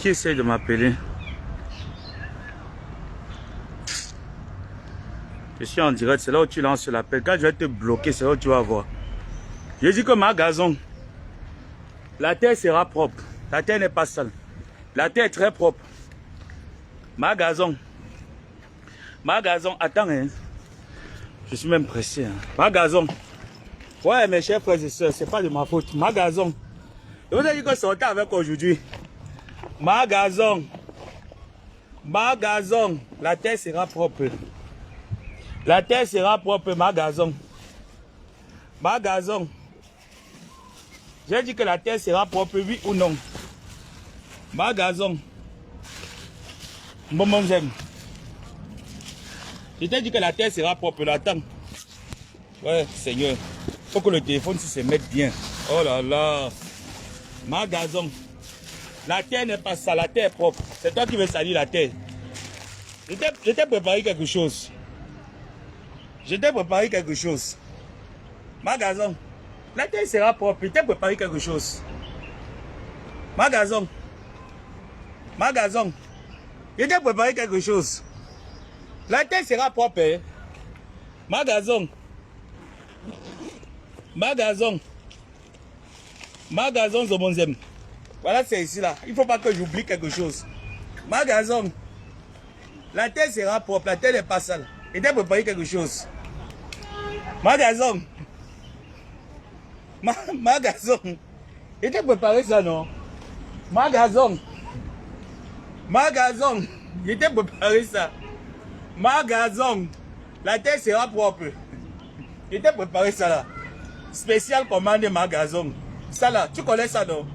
Qui essaie de m'appeler? Je suis en direct, c'est là où tu lances l'appel. Quand je vais te bloquer, c'est là où tu vas voir. Je dis que ma gazon, la terre sera propre. La terre n'est pas sale. La terre est très propre. Ma gazon, attends, hein. Je suis même pressé. Hein. Ma gazon. Ouais, mes chers frères et sœurs, c'est pas de ma faute. Ma gazon. Je vous ai dit que sortez avec aujourd'hui. Ma gazon. La terre sera propre. La terre sera propre, ma gazon. J'ai dit que la terre sera propre, oui ou non. Ma gazon. Bon, j'aime. Je t'ai dit que la terre sera propre, là, attends. Ouais, Seigneur. Faut que le téléphone se mette bien. Oh là là. Ma gazon. La terre n'est pas sale, la terre est propre. C'est toi qui veux salir la terre. Je t'ai préparé quelque chose. Ma gazon. La terre sera propre. Je t'ai préparé quelque chose. Ma gazon. Je t'ai préparé quelque chose. La terre sera propre. Hein? Ma gazon, Zomonzem. Voilà, c'est ici là. Il ne faut pas que j'oublie quelque chose. Ma gazon, la terre sera propre. La terre n'est pas sale. Je t'ai préparé quelque chose. Ma gazon. Je t'ai préparé ça, non? Ma gazon. Je t'ai préparé ça. Ma gazon. La terre sera propre. Je t'ai préparé ça là. Spécial commande ma gazon. Ça là, tu connais ça, non?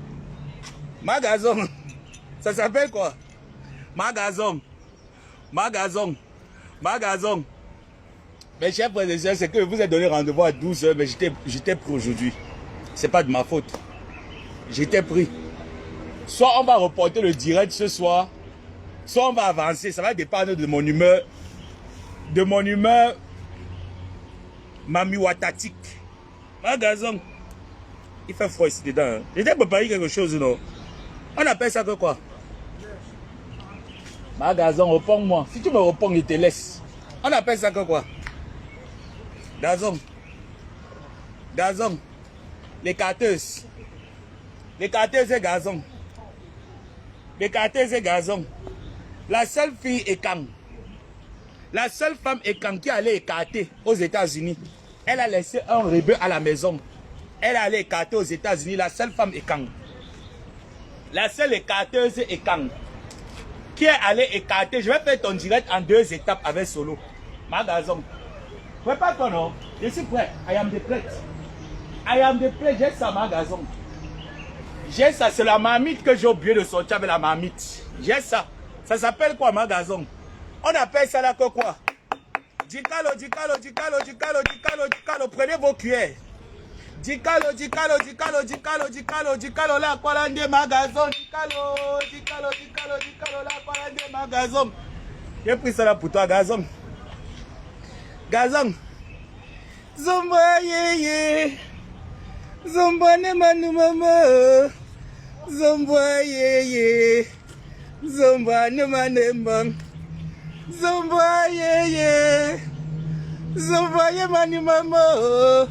Ma gazon. Ça s'appelle quoi? Ma gazon. Mes chers frères et sœurs, c'est que je vous ai donné rendez-vous à 12 h, mais j'étais pris aujourd'hui. C'est pas de ma faute. J'étais pris. Soit on va reporter le direct ce soir, soit on va avancer. Ça va dépendre de mon humeur. Mamiwatatique. Ma gazon. Il fait froid ici dedans. Hein. J'étais préparé quelque chose, non? On appelle ça que quoi? Ma gazon, réponds-moi. Si tu me réponds, je te laisse. On appelle ça que quoi? Gazon. Les carteuses et gazon. La seule fille écang. La seule femme écang qui allait écarter aux États-Unis. Elle a laissé un rebeu à la maison. Elle allait écarter aux États-Unis. La seule femme écang. La seule écarteuse écang. Qui est allée écarter. Je vais faire ton direct en 2 étapes avec Solo. Ma gazon. Prépare-toi, non? Je suis prêt. I am the plate. J'ai ça, ma gazon. J'ai ça. C'est la marmite que j'ai oublié de sortir avec la marmite. J'ai ça. Ça s'appelle quoi, ma gazon? On appelle ça là que quoi? Dicalo. Prenez vos cuillères. Dicalo là, quoi là, de ma gazon. Dicalo là, quoi là, de ma gazon. J'ai pris ça là pour toi, gazon. Zomba yeye. Zomba ne manu mama. Zomba yeye. Zomba ne manemba. Zomba yeye. Zomba ye manu mama.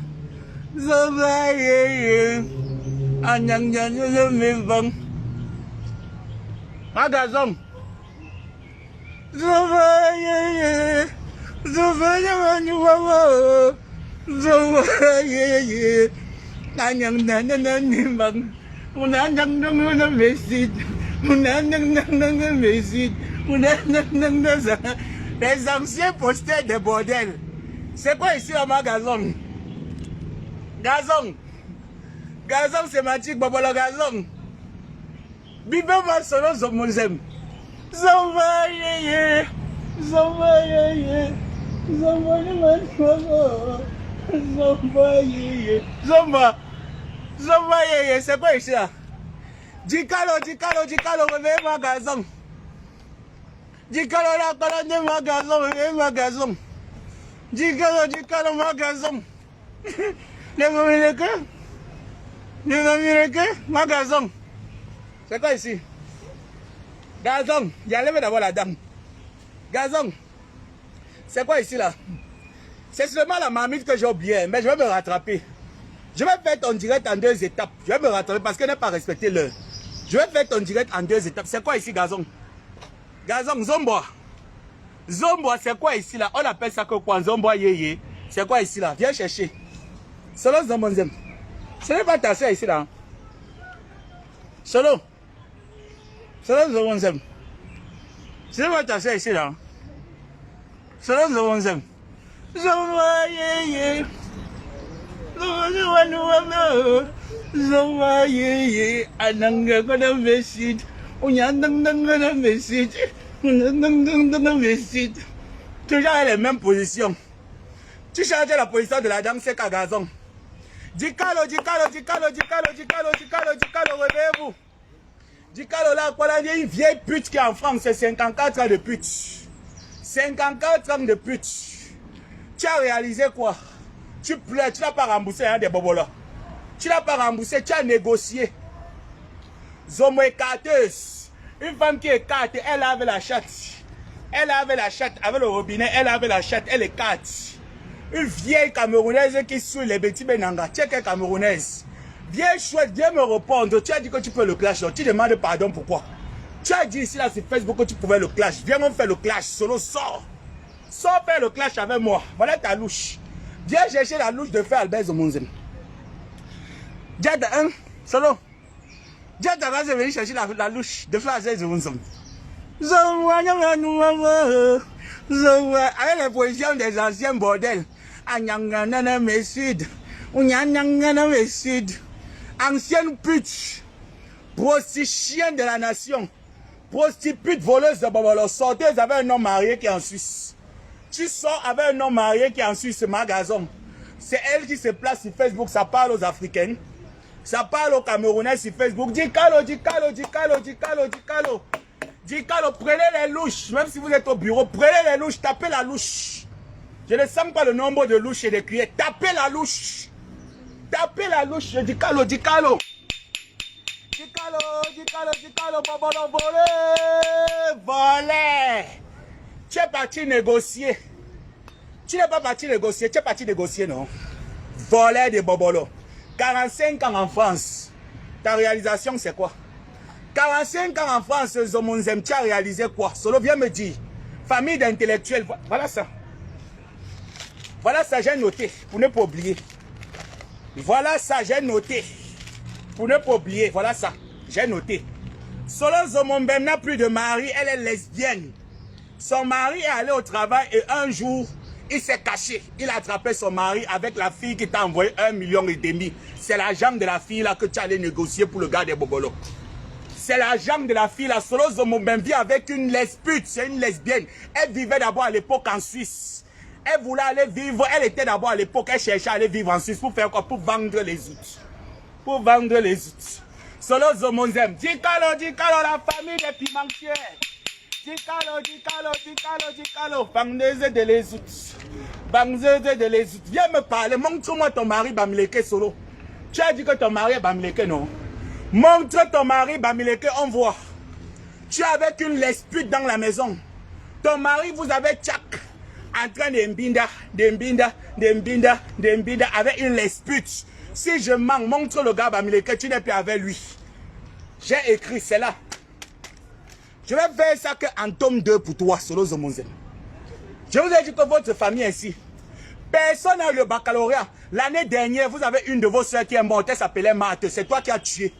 Zomba yeye. Anyang nyang nyang mimbang. Magazon. Zomba yeye. Zomba ye manu mama. Zomba yeye. Anyang nyang nyang mimbang. Unanyang nyang nyang mesit. Les anciens posters de bordel. C'est quoi ici à ma gazon? Gazon, c'est magique, Bobolo gazon. Bibe ma solo zomonzem. Zomba yeye. Zomba yeye, c'est quoi ici là? Dicalo, réveille ma gazon. Dicalo là, colonne ma gazon, réveille ma gazon. Dicalo, ma gazon. Les ma gazon. C'est quoi ici? Gazon, il y a levé d'abord la dame. Gazon, c'est quoi ici là? C'est seulement la marmite que j'ai oublié, mais je vais me rattraper. Je vais faire ton direct en 2 étapes. Je vais me rattraper parce qu'elle n'a pas respecté l'heure. Je vais faire ton direct en 2 étapes. C'est quoi ici, Gazon? Gazon, Zomboa. Zomboa, c'est quoi ici là? On appelle ça que quoi? Zomboa yéyé. C'est quoi ici là? Viens chercher. Solo Zombonzem. Ce n'est pas ta soeur ici là. Solo. Solo Zombonzem. Ce n'est pas ta soeur ici là. Solo Zombonzem. Zomboa yéyé. Zomboa yéyé. Ananga kona mesid. Unyandanga mesid. Toujours les mêmes positions. Tu changes la position de la dame, c'est qu'à Gazon. Dicalo, réveillez-vous. Dicalo là, quoi là, il y a une vieille pute qui est en France, c'est 54 ans de pute. 54 ans de pute. Tu as réalisé quoi? Tu pleures, tu n'as pas remboursé hein, des bobolas. Tu n'as pas remboursé, tu as négocié. Zomo écarteuse. Une femme qui écarte, elle avait la chatte. Elle avait la chatte avec le robinet, elle avait la chatte, elle écarte. Une vieille Camerounaise qui suit les petits Benanga. Tu es quelle Camerounaise? Viens chouette, viens me répondre. Tu as dit que tu peux le clash. Tu demandes pardon pourquoi? Tu as dit ici là sur Facebook que tu pouvais le clash. Viens me faire le clash. Solo, sors. Sors faire le clash avec moi. Voilà ta louche. Viens chercher la louche de frère Albert Zomonzem. Diada, hein? Solo. Diada va venir chercher la louche de frère Albert Zomonzem. Avec les positions des anciens bordels. Anyangana Messid. Unyangana Messid. Ancienne pute. Prostituée de la nation. Prostituée voleuse de Bobolo. Sorteuse avec un homme marié qui est en Suisse. Tu sors avec un homme marié qui est en Suisse, magasin. C'est elle qui se place sur Facebook. Ça parle aux Africaines. Ça parle aux Camerounais sur Facebook. Dicalo. Dicalo, prenez les louches. Même si vous êtes au bureau, prenez les louches. Tapez la louche. Je ne sens pas le nombre de louches et de cuillères. Tapez la louche. Tapez la louche. Dicalo. Dicalo, Bobolo, volé. Tu es parti négocier. Tu n'es pas parti négocier. Tu es parti négocier, non? Volé de Bobolo. 45 ans en France. Ta réalisation, c'est quoi? 45 ans en France, Zomonzem, tu as réalisé quoi? Solo, viens me dire. Famille d'intellectuels. Voilà ça. Voilà ça, j'ai noté. Pour ne pas oublier. Voilà ça, j'ai noté. Pour ne pas oublier. Voilà ça. J'ai noté. Solo Zomonzem n'a plus de mari. Elle est lesbienne. Son mari est allé au travail et un jour, il s'est caché. Il a attrapé son mari avec la fille qui t'a envoyé 1,5 million. C'est la jambe de la fille là que tu allais négocier pour le gars des Bobolo. C'est la jambe de la fille là. Solo Zomonzem vit avec une lesbienne. C'est une lesbienne. Elle vivait d'abord à l'époque en Suisse. Elle voulait aller vivre. Elle était d'abord à l'époque. Elle cherchait à aller vivre en Suisse. Pour faire quoi? Pour vendre les outils. Pour vendre les outils. Solo Zomonzem. Dicalo, la famille des pimentières. Dicalo. Bandeuse de les outils. Bandeuse de les outils. Viens me parler. Montre-moi ton mari Bamileke Solo. Tu as dit que ton mari est Bamileke, non? Montre ton mari Bamileke, on voit. Tu es avec une lesbienne dans la maison. Ton mari, vous avez tchak en train de mbinda avec une lesbienne. Si je mens, montre le gars Bamileke, tu n'es plus avec lui. J'ai écrit, c'est là. Je vais faire ça qu'en tome 2 pour toi, Solo Zomonzem. Je vous ai dit que votre famille est ici. Personne n'a eu le baccalauréat. L'année dernière, vous avez une de vos soeurs qui est morte, elle s'appelait Marthe. C'est toi qui as tué.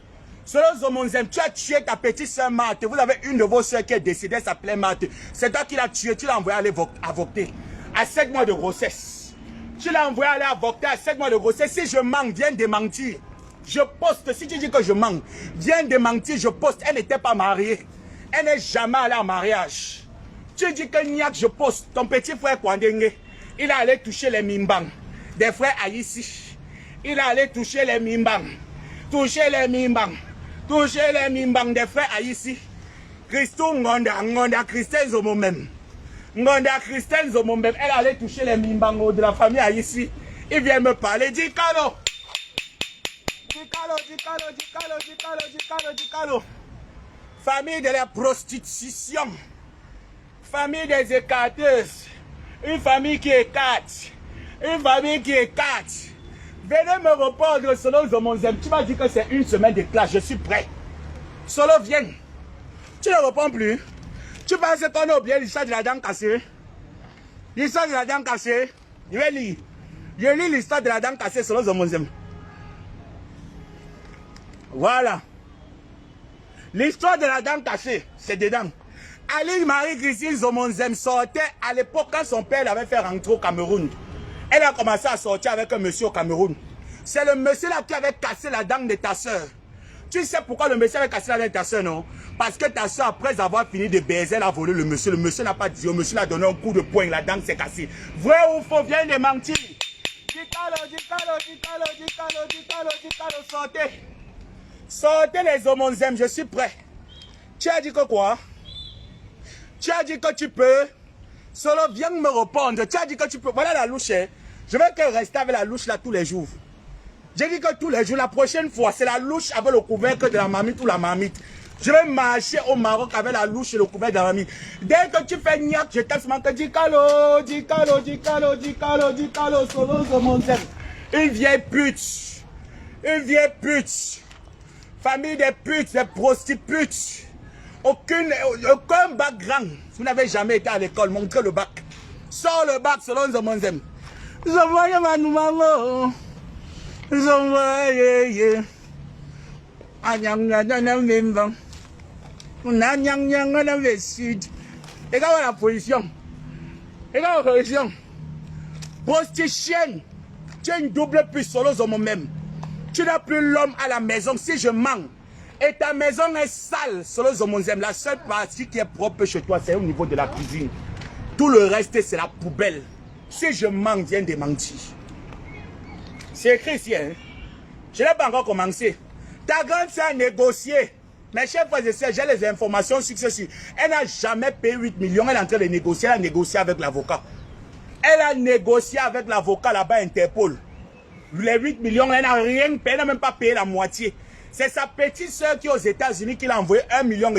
Solo Zomonzem, tu as tué ta petite soeur Marthe. Vous avez une de vos soeurs qui est décédée, elle s'appelait Marthe. C'est toi qui l'as tué, tu l'as envoyé aller avorter. À 7 mois de grossesse. Tu l'as envoyé aller avorter à 7 mois de grossesse. Si je mens, viens démentir. Je poste. Si tu dis que je mens, viens démentir, je poste. Elle n'était pas mariée. Elle n'est jamais allée en mariage. Tu dis que Niak, je poste. Ton petit frère Kwandenge, il est allé toucher les mimbang des frères Aïssi. Il est allé toucher les mimbang. Toucher les mimbang des frères Aïssi. Christo Ngonda Christelle Zomomem. Ngonda Christelle Zomomem. Elle allait toucher les mimbangos de la famille Aïssi. Il vient me parler. Dicalo. famille de la prostitution, famille des écarteuses, une famille qui écarte, une famille qui écarte. Venez me répondre, Solo Zomonzem. Tu m'as dit que c'est une semaine de classe, je suis prêt. Solo, viens. Tu ne réponds plus. Tu penses qu'on a oublié l'histoire de la dent cassée? L'histoire de la dent cassée, je vais lire. Je lis l'histoire de la dent cassée, Solo Zomonzem. Voilà. L'histoire de la dent cassée, c'est dedans. Ali Marie-Christine Zomonzem sortait à l'époque quand son père l'avait fait rentrer au Cameroun. Elle a commencé à sortir avec un monsieur au Cameroun. C'est le monsieur là qui avait cassé la dent de ta soeur. Tu sais pourquoi le monsieur avait cassé la dent de ta soeur, non? Parce que ta soeur, après avoir fini de baiser, elle a volé le monsieur. Le monsieur n'a pas dit, le monsieur l'a donné un coup de poing, la dent s'est cassée. Vrai ou faux, viens de mentir. Dicalo, sortez. Sortez les Zomonzem, je suis prêt. Tu as dit que quoi? Tu as dit que tu peux. Solo, viens me répondre. Tu as dit que tu peux. Voilà la louche. Hein. Je veux qu'elle reste avec la louche là tous les jours. J'ai dit que tous les jours, la prochaine fois, c'est la louche avec le couvercle de la mamite ou la mamite. Je vais marcher au Maroc avec la louche et le couvercle de la mamite. Dès que tu fais niaque, je t'aime seulement que Dicalo, Solo, Zomonzem. Une vieille pute. Une vieille pute. Famille des putes, des prostituées. Aucun background. Vous n'avez jamais été à l'école, montrez le bac. Sors le bac selon Zomonzem. Zomoye manou. Zomoye. Anyang memba. Unanyang na vesud. Et quand la position. Et quand la position. Prostitution. Tu as une double puce solo Zomonzem. Tu n'as plus l'homme à la maison si je mens. Et ta maison est sale, Solo Zomonzem. La seule partie qui est propre chez toi, c'est au niveau de la cuisine. Tout le reste, c'est la poubelle. Si je mens, viens de mentir. C'est écrit ici. Hein? Je n'ai pas encore commencé. Ta grande sœur a négocié. Mes chers frères et sœurs, j'ai les informations sur ceci. Elle n'a jamais payé 8 millions. Elle est en train de négocier. Elle a négocié avec l'avocat. Elle a négocié avec l'avocat là-bas, Interpol. Les 8 millions, elle n'a rien payé. Elle n'a même pas payé la moitié. C'est sa petite soeur qui est aux États-Unis qui l'a envoyé 1,5 million.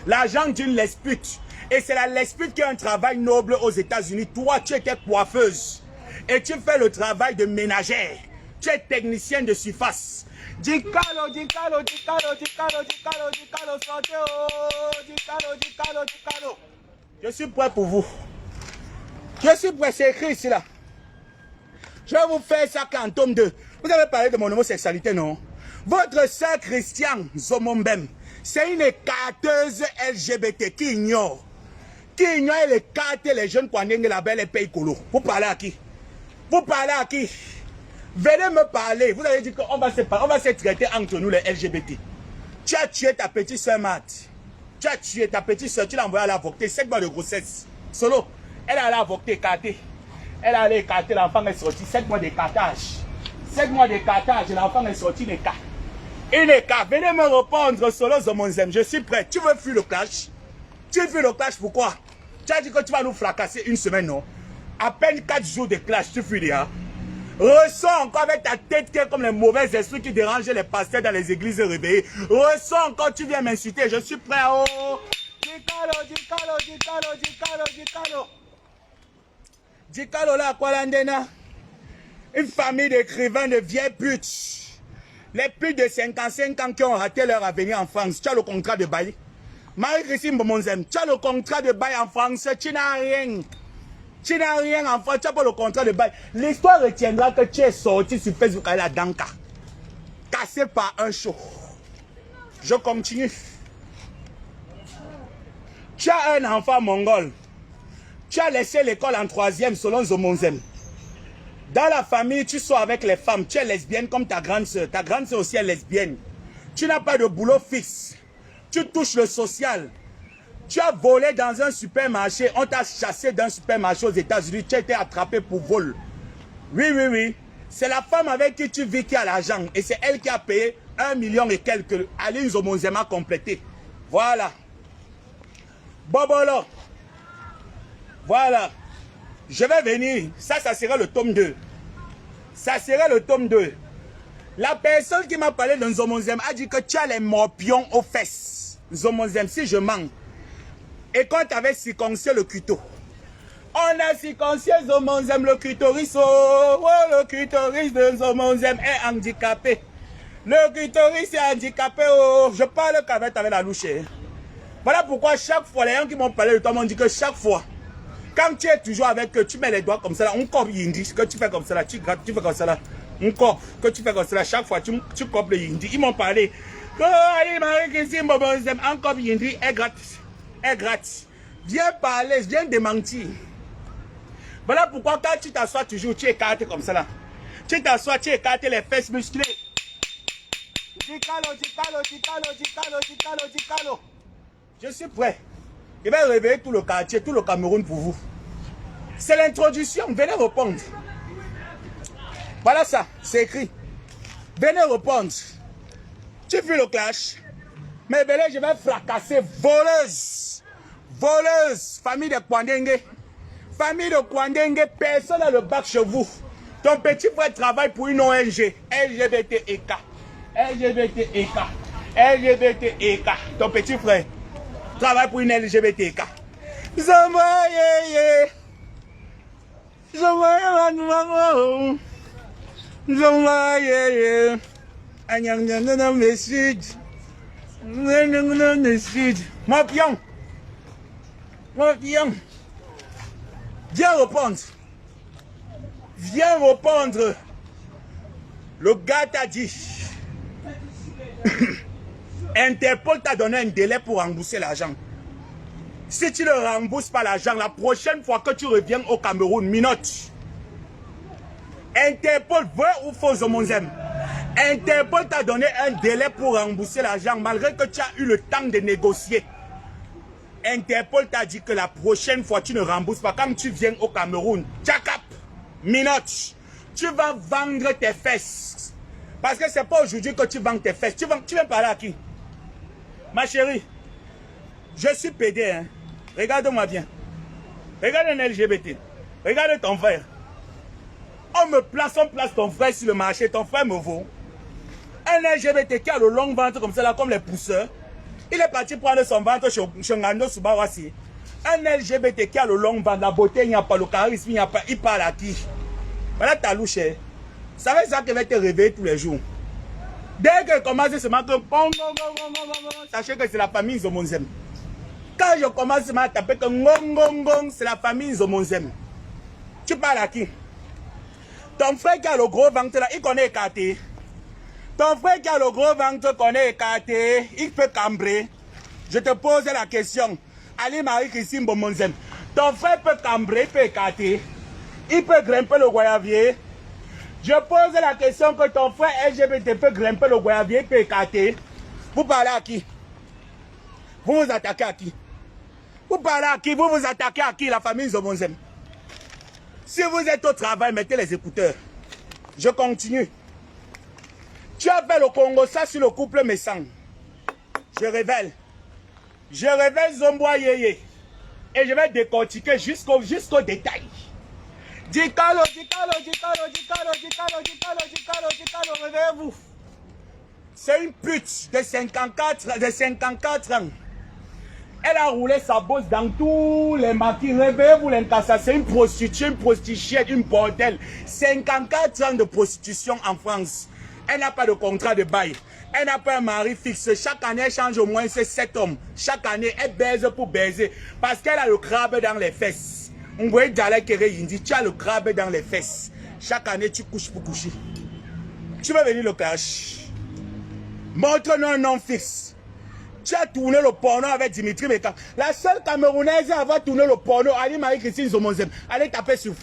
L'argent d'une lespute. Et c'est la lespute qui a un travail noble aux États-Unis. Toi, tu étais coiffeuse. Et tu fais le travail de ménagère. Tu es technicien de surface. Dicalo, sortez. Dicalo. Je suis prêt pour vous. Je suis prêt, c'est écrit ici là. Je vais vous faire ça en tome 2. Vous avez parlé de mon homosexualité, non? Votre sœur Christiane Zomonzem, c'est une écarteuse LGBT qui ignore. Qui ignore et écarte les jeunes Kwanenge la belle et paye colo. Vous parlez à qui? Vous parlez à qui? Venez me parler. Vous avez dit qu'on va se traiter entre nous les LGBT. Tu as tué ta petite soeur Matt. Tu as tué ta petite soeur, tu l'as envoyée à l'avorter. 7 mois de grossesse. Solo, elle a allé avorter, écarter. Elle a allé écarter, l'enfant est sorti. 7 mois d'écartage. 7 mois d'écartage, l'enfant est sorti des cas. Une écart. Venez me répondre, Solo Zomonzem. Je suis prêt. Tu veux fuir le clash? Tu fuis le clash, pourquoi? Tu as dit que tu vas nous fracasser une semaine, non? À peine 4 jours de clash, tu fuis déjà. Ressens encore avec ta tête qui est comme les mauvais esprits qui dérangent les pasteurs dans les églises réveillées. Ressens encore, tu viens m'insulter. Je suis prêt. Oh. Dicalo là, quoi l'andena? Une famille d'écrivains de vieilles putes. Les plus de 55 ans qui ont raté leur avenir en France. Tu as le contrat de bail. Marie-Christine Zomonzem, tu as le contrat de bail en France. Tu n'as rien. Tu n'as rien en France. Tu n'as pas le contrat de bail. L'histoire retiendra que tu es sorti sur Facebook à la Danka. Cassé par un show. Je continue. Tu as un enfant mongol. Tu as laissé l'école en 3e selon Zomonzem. Dans la famille, tu sors avec les femmes. Tu es lesbienne comme ta grande soeur. Ta grande soeur aussi est lesbienne. Tu n'as pas de boulot fixe. Tu touches le social. Tu as volé dans un supermarché. On t'a chassé d'un supermarché aux États-Unis. Tu as été attrapé pour vol. Oui. C'est la femme avec qui tu vis qui a l'argent. Et c'est elle qui a payé 1 million et quelques. Ali Zomonzem a complété. Voilà. Bobolo. Voilà. Je vais venir. Ça sera le tome 2. Ça sera le tome 2. La personne qui m'a parlé de Zomonzem a dit que tu as les morpions aux fesses. Zomonzem, si je mens. Et quand tu avais circoncisé le cuteau, on a circoncisé Zomonzem, le clitoris. Oh, le clitoris de Zomonzem est handicapé. Le clitoris est handicapé. Oh, je parle qu'avec la louche. Voilà pourquoi chaque fois, les gens qui m'ont parlé de toi m'ont dit que chaque fois, quand tu es toujours avec eux, tu mets les doigts comme ça, là, on copie Yindi, que tu fais comme ça, là, tu grattes, tu fais comme ça, là, on copie, que tu fais comme ça, là, chaque fois, tu copies le Yindi. Ils m'ont parlé. Oh, allez, Marie-Christine, encore Yindi, elle gratte, elle gratte. Viens parler, viens démentir. Voilà pourquoi quand tu t'assois toujours, tu écartes comme ça là. Tu t'assois, tu écartes les fesses musclées. Dicalo. Je suis prêt. Je vais réveiller tout le quartier, tout le Cameroun pour vous. C'est l'introduction, venez répondre. Voilà ça, c'est écrit. Venez répondre. Tu fais le clash. Mais venez, je vais fracasser voleuse. Voleuse, famille de Kwandengue. Famille de Kwandengue, personne n'a le bac chez vous. Ton petit frère travaille pour une ONG. LGBTEK. Ton petit frère travaille pour une LGBTEK. Mon pion. Viens répondre. Viens répondre. Le gars t'a dit. Interpol t'a donné un délai pour rembourser l'argent. Si tu ne rembourses pas l'argent, la prochaine fois que tu reviens au Cameroun, minote. Interpol, vrai ou faux, Zomonzem? Interpol t'a donné un délai pour rembourser l'argent, malgré que tu as eu le temps de négocier. Interpol t'a dit que la prochaine fois, tu ne rembourses pas. Quand tu viens au Cameroun, tchakap, minote, tu vas vendre tes fesses. Parce que ce n'est pas aujourd'hui que tu vends tes fesses. Tu viens parler à qui? Ma chérie, je suis pédé. Hein. Regarde-moi bien. Regarde un LGBT. Regarde ton frère. On place ton frère sur le marché. Ton frère me vaut. Un LGBT qui a le long ventre comme ça, là, comme les pousseurs. Il est parti prendre son ventre chez Ngando Subawasi. Un LGBT qui a le long ventre, la beauté, il n'y a pas le charisme, il n'y a pas. Il parle à qui? Voilà ta louche. Ça veut dire ça qui va te réveiller tous les jours. Dès que commence ce matin, sachez que c'est la famille Zomonzem. Quand je commence à taper que c'est la famille Zomonzem. Tu parles à qui? Ton frère qui a le gros ventre là, il connaît écarté. Ton frère qui a le gros ventre connaît écarté, il peut cambrer. Je te pose la question. Ali Marie-Christine Zomonzem. Ton frère peut cambrer, il peut écarter. Il peut grimper le goyavier. Je pose la question que ton frère LGBT peut grimper le goyavier, peut écarter. Vous parlez à qui? Vous vous attaquez à qui? Vous parlez à qui? Vous vous attaquez à qui? La famille Zomonzem. Si vous êtes au travail, mettez les écouteurs. Je continue. Tu as fait le Congo, ça sur le couple Messang. Je révèle. Je révèle Zomboa Yeye. Et je vais décortiquer jusqu'au détail. Dicalo, réveillez-vous. C'est une pute de 54 ans. Elle a roulé sa bosse dans tous les maquis. Réveillez-vous, l'incassa. C'est une prostituée, une bordel. 54 ans de prostitution en France. Elle n'a pas de contrat de bail. Elle n'a pas un mari fixe. Chaque année, elle change au moins 7 hommes. Chaque année, elle baise pour baiser. Parce qu'elle a le crabe dans les fesses. On voit Djalai Kere Yindi, tu as le crabe dans les fesses. Chaque année, tu couches pour coucher. Tu vas venir le cash. Montre-nous un nom fixe. Tu as tourné le porno avec Dimitri Meka. La seule Camerounaise à avoir tourné le porno, Ali Marie-Christine Zomonzem. Allez taper sur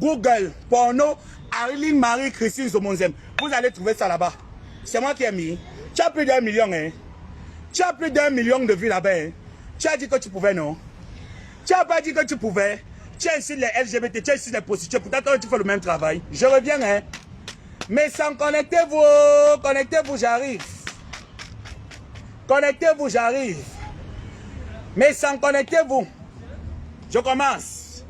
Google, porno, Ali Marie-Christine Zomonzem. Vous allez trouver ça là-bas. C'est moi qui ai mis. Tu as plus d'1 million. Hein? Tu as plus d'1 million de vues là-bas. Hein? Tu as dit que tu pouvais, non? Tu n'as pas dit que tu pouvais. Tu incites les LGBT, tu incites les prostituées. Pourtant, toi, tu fais le même travail. Je reviens, hein. Mais sans connectez-vous, j'arrive. Connectez-vous, j'arrive. Mais sans connectez-vous, je commence.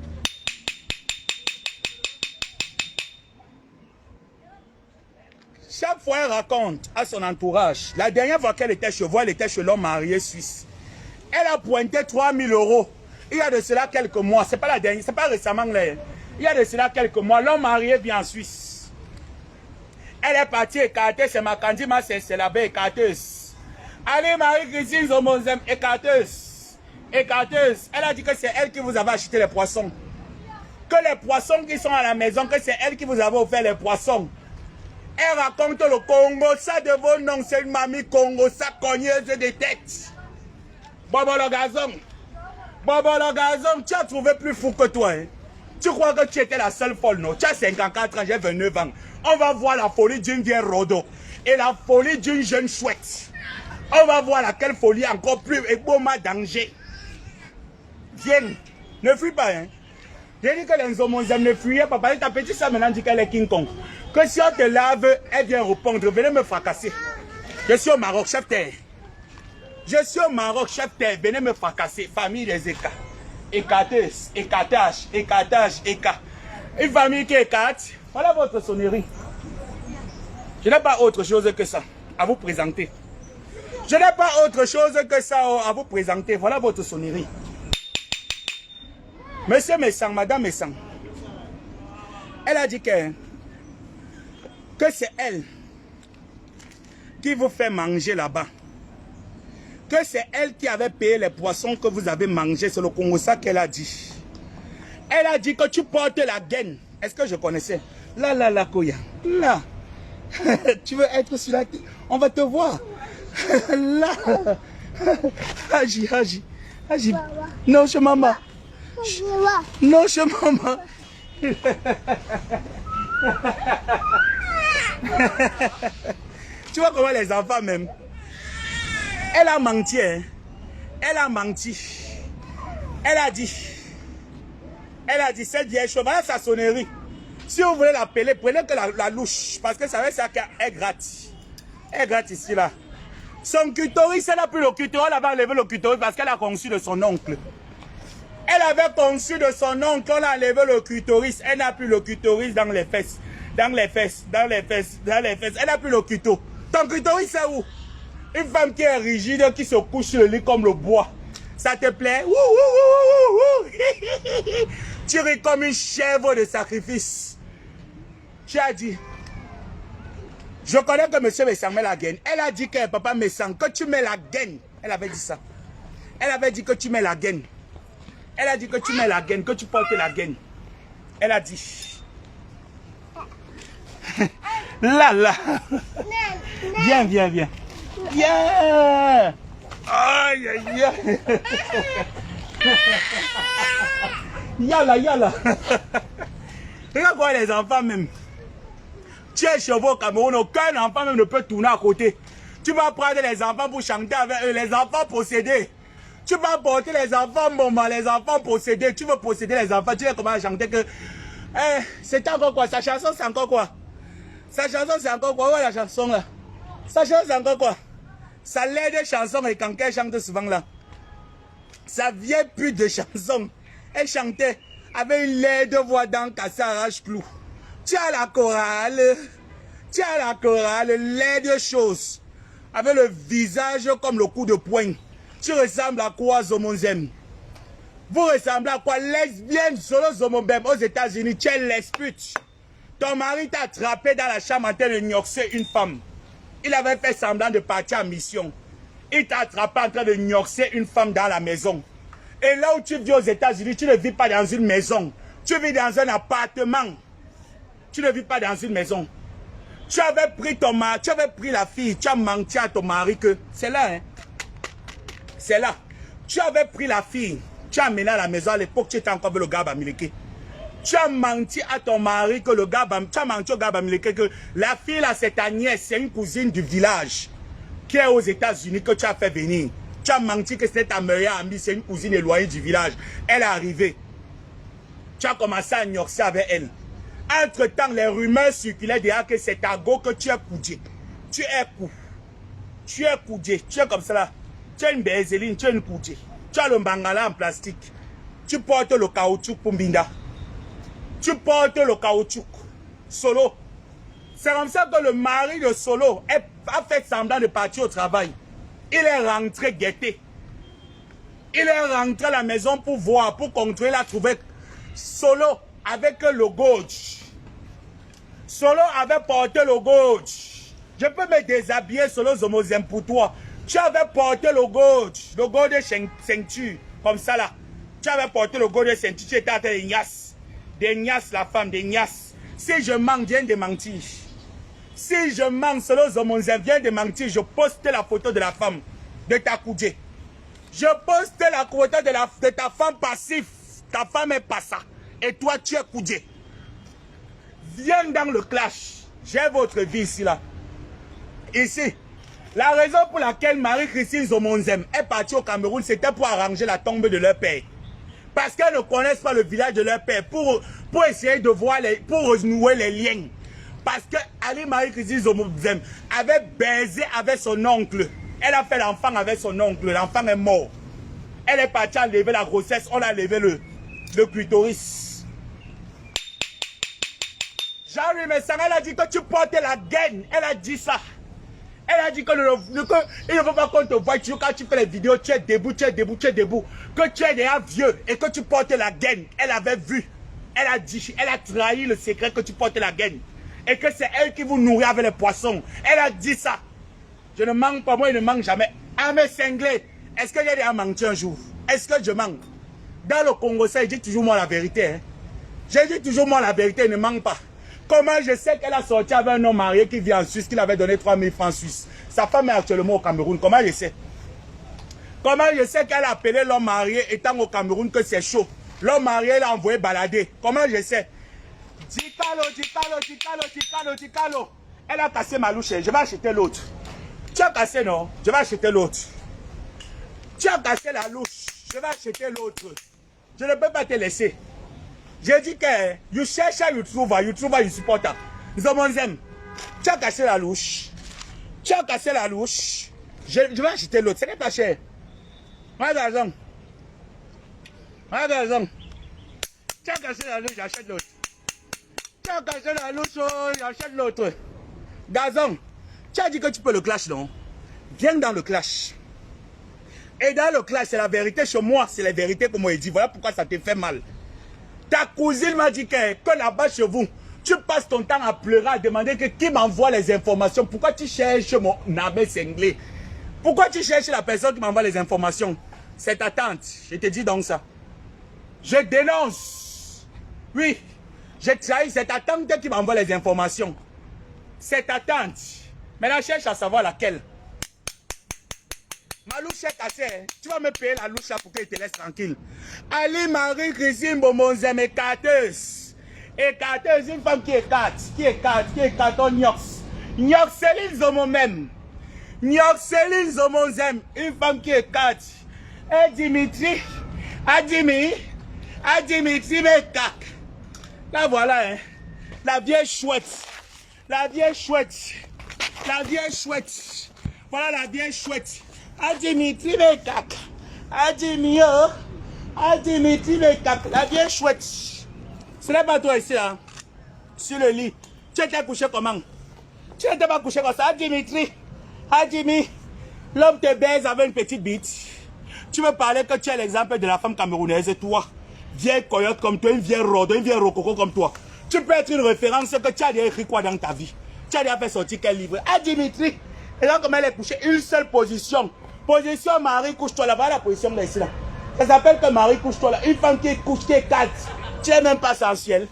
chaque fois, elle raconte à son entourage. La dernière fois qu'elle était chez vous, elle était chez l'homme marié suisse. Elle a pointé 3 000 €. Il y a de cela quelques mois. C'est pas la dernière, c'est pas récemment. Là. Il y a de cela quelques mois. L'homme marié vient en Suisse. Elle est partie écarter. C'est ma candidate, c'est là-bas écarteuse. Allez, Marie-Christine Zomonzem, écarteuse. Écarteuse. Elle a dit que c'est elle qui vous avait acheté les poissons. Que les poissons qui sont à la maison, que c'est elle qui vous avait offert les poissons. Elle raconte le Congo, ça de vos noms, c'est une mamie Congo, ça cogneuse de tête. Bobo le gazon. Bobo le gazon, tu as trouvé plus fou que toi. Hein? Tu crois que tu étais la seule folle, non? Tu as 54 ans, j'ai 29 ans. On va voir la folie d'une vieille rodo et la folie d'une jeune chouette. On va voir laquelle folie encore plus et bon ma danger. Viens, ne fuis pas. Hein? J'ai dit que les hommes ne fuyaient pas. Parce que ta petite soeur maintenant dit qu'elle est King Kong. Que si on te lave, elle vient répondre. Venez me fracasser. Je suis au Maroc, chef terre. Je suis au Maroc, chef terre. Venez me fracasser. Famille des écarts. Écarteuse, écartage, écartage, écart. Une famille qui écarte. Voilà votre sonnerie. Je n'ai pas autre chose que ça à vous présenter. Je n'ai pas autre chose que ça à vous présenter. Voilà votre sonnerie. Monsieur Messang, Madame Messang, elle a dit que c'est elle qui vous fait manger là-bas. Que c'est elle qui avait payé les poissons que vous avez mangés. C'est le Congo ça qu'elle a dit. Elle a dit que tu portes la gaine. Est-ce que je connaissais? Là, Koya. Là. Tu veux être sur la... On va te voir. Là. Agi. Non, chez maman. Non, chez maman. Tu vois comment les enfants même. Elle a menti. Hein? Elle a menti. Elle a dit, cette vieille chose, voilà sa sonnerie. Si vous voulez l'appeler, prenez que la louche. Parce que ça veut dire qu'elle gratte. Elle gratte ici, là. Son clitoris, elle n'a plus le clitoris. Elle avait enlevé le clitoris parce qu'elle a conçu de son oncle. Elle avait conçu de son oncle, on a enlevé le clitoris. Elle n'a plus le clitoris dans les fesses. Dans les fesses. Elle n'a plus le clitoris. Ton clitoris, c'est où? Une femme qui est rigide, qui se couche sur le lit comme le bois. Ça te plaît? Tu ris comme une chèvre de sacrifice. Tu as dit. Je connais que monsieur Messang met la gaine. Elle a dit que papa Messang, que tu mets la gaine. Elle avait dit ça. Elle avait dit que tu mets la gaine. Elle a dit que tu mets la gaine, que tu portes la gaine. Elle a dit. Là. Viens. Viens. Aïe. Yalla. Regarde quoi les enfants même. Tu es chez vous au Cameroun, aucun enfant même ne peut tourner à côté. Tu vas prendre les enfants pour chanter avec eux, les enfants possédés. Tu vas porter les enfants, maman, les enfants possédés. Tu veux posséder les enfants, tu vas commencer à chanter que... c'est encore quoi? Sa chanson, c'est encore quoi? Sa chanson, c'est encore quoi? Où est la chanson là? Sa chanson, c'est encore quoi? Ça l'aide des chansons et quand elle chante souvent là. Ça vient plus de chansons. Elle chantait avec une laide voix dans Cassa Arrache-Clou. Tu as la chorale, laide chose. Avec le visage comme le coup de poing. Tu ressembles à quoi, Zomonzem? Vous ressemblez à quoi? Lesbienne, solo Zomonzem aux États-Unis. Tu es lesbute. Ton mari t'a attrapé dans la chambre en train de gnoxer une femme. Il avait fait semblant de partir en mission. Il t'a attrapé en train de gnoxer une femme dans la maison. Et là où tu vis aux États-Unis, tu ne vis pas dans une maison. Tu vis dans un appartement. Tu ne vis pas dans une maison. Tu avais pris ton mari, tu avais pris la fille, tu as menti à ton mari que... C'est là, hein. C'est là. Tu avais pris la fille, tu as amené à la maison à l'époque, tu étais encore avec le gars Bamileke. Tu as menti à ton mari que le gars, tu as menti au gars Bamileke que la fille là, c'est ta nièce, c'est une cousine du village qui est aux États-Unis que tu as fait venir. Tu as menti que c'était ta meilleure amie, c'est une cousine éloignée du village. Elle est arrivée. Tu as commencé à gnoxer avec elle. Entre-temps, les rumeurs circulaient derrière que c'est ta go que tu es coudé. Tu es coudé. Tu es comme ça là. Tu es une bézéline, tu es une coudée. Tu as le bangala en plastique. Tu portes le caoutchouc pour Mbinda. Tu portes le caoutchouc. Solo. C'est comme ça que le mari de Solo a fait semblant de partir au travail. Il est rentré guetté. Il est rentré à la maison pour voir, pour contrôler, la trouver. Solo avec le gauche. Solo avait porté le gauche. Je peux me déshabiller Solo Zomozem pour toi. Tu avais porté le gauche de ceinture, comme ça là. Tu avais porté le gauche de ceinture, tu étais à des niasses. Des niasses, la femme, des niasses. Si je mens, viens de mentir. Si je mens, Solo Zomozem vient de mentir, je poste la photo de la femme, de ta coudée. Je poste la photo de ta femme passive. Ta femme est pas ça. Et toi, tu es coudé. Viens dans le clash. J'ai votre vie ici, là. Ici. La raison pour laquelle Marie-Christine Zomonzem est partie au Cameroun, c'était pour arranger la tombe de leur père. Parce qu'elles ne connaissent pas le village de leur père. Pour essayer de voir, pour renouer les liens. Parce que Ali Marie-Christine Zomonzem avait baisé avec son oncle. Elle a fait l'enfant avec son oncle. L'enfant est mort. Elle est partie enlever la grossesse. On a levé le clitoris. Jean-Louis Messang, elle a dit que tu portes la gaine. Elle a dit ça. Elle a dit qu'il ne faut pas qu'on te voie. Quand tu fais les vidéos, tu es debout, tu es debout, tu es debout. Que tu es déjà vieux et que tu portes la gaine. Elle avait vu. Elle a dit, elle a trahi le secret que tu portes la gaine. Et que c'est elle qui vous nourrit avec les poissons. Elle a dit ça. Je ne manque pas, moi je ne manque jamais. Ah mais cinglé, est-ce que j'ai déjà menti un jour? Est-ce que je manque? Dans le Congo, ça, je dis toujours moi la vérité. Hein. Je dis toujours moi la vérité, ne manque pas. Comment je sais qu'elle a sorti avec un homme marié qui vit en Suisse, qui l'avait donné 3000 francs suisses? Sa femme est actuellement au Cameroun. Comment je sais? Comment je sais qu'elle a appelé l'homme marié étant au Cameroun que c'est chaud? L'homme marié l'a envoyé balader. Comment je sais? Dicalo. Elle a cassé ma louche. Je vais acheter l'autre. Tu as cassé, non? Je vais acheter l'autre. Tu as cassé la louche. Je vais acheter l'autre. Je ne peux pas te laisser. J'ai dit que you cherche, you trouve, you support. Zomonzem, tu as cassé la louche. Tu as cassé la louche. Je vais acheter l'autre. Ce n'est pas cher. Regarde. Tu as cassé la louche, j'achète l'autre. Tu as cassé la louche, j'achète l'autre. Gazon, tu as dit que tu peux le clash, non? Viens dans le clash. Et dans le clash, c'est la vérité chez moi. C'est la vérité comme on dit. Voilà pourquoi ça te fait mal. Ta cousine m'a dit que là-bas chez vous, tu passes ton temps à pleurer, à demander que qui m'envoie les informations. Pourquoi tu cherches mon nabé cinglé? Pourquoi tu cherches la personne qui m'envoie les informations? C'est ta tante. Je te dis donc ça. Je dénonce. Oui. J'ai trahi. C'est ta tante qui m'envoie les informations. C'est ta tante. Maintenant, cherche à savoir laquelle. Ma louche est cassée. Tu vas me payer la louche là pour qu'elle te laisse tranquille. Ali Marie-Christine Bomonzem écarteuse. Écarteuse, une femme qui écarte. Qui écarte en Nyox. Nyoxeline Zomomem. Nyoxeline Zomonzem. Une femme qui écarte. Et Dimitri. Dimitri Mekak. Là voilà, hein. La vieille chouette. La vieille chouette. La vieille chouette. Voilà la vieille chouette. Dimitri Mekak. Dimitri Mekak. La vieille chouette. Ce n'est pas toi ici, hein. Sur le lit. Tu étais couché comment? Tu n'étais pas couché comme ça. Dimitri. Dimi. L'homme te baise avec une petite bite. Tu me parlais que tu es l'exemple de la femme camerounaise. Et toi, vieille coyote comme toi, une vieille rodo, une vieille rococo comme toi. Tu peux être une référence que tu as déjà écrit quoi dans ta vie? Tu as déjà fait sortir quel livre? Dimitri. Et là, comme elle est couchée, une seule position. Position Marie, couche-toi là. Voilà la position là, ici là. Ça s'appelle que Marie, couche-toi là. Une femme qui est couche, qui est calme. Tu n'es même pas sensuel.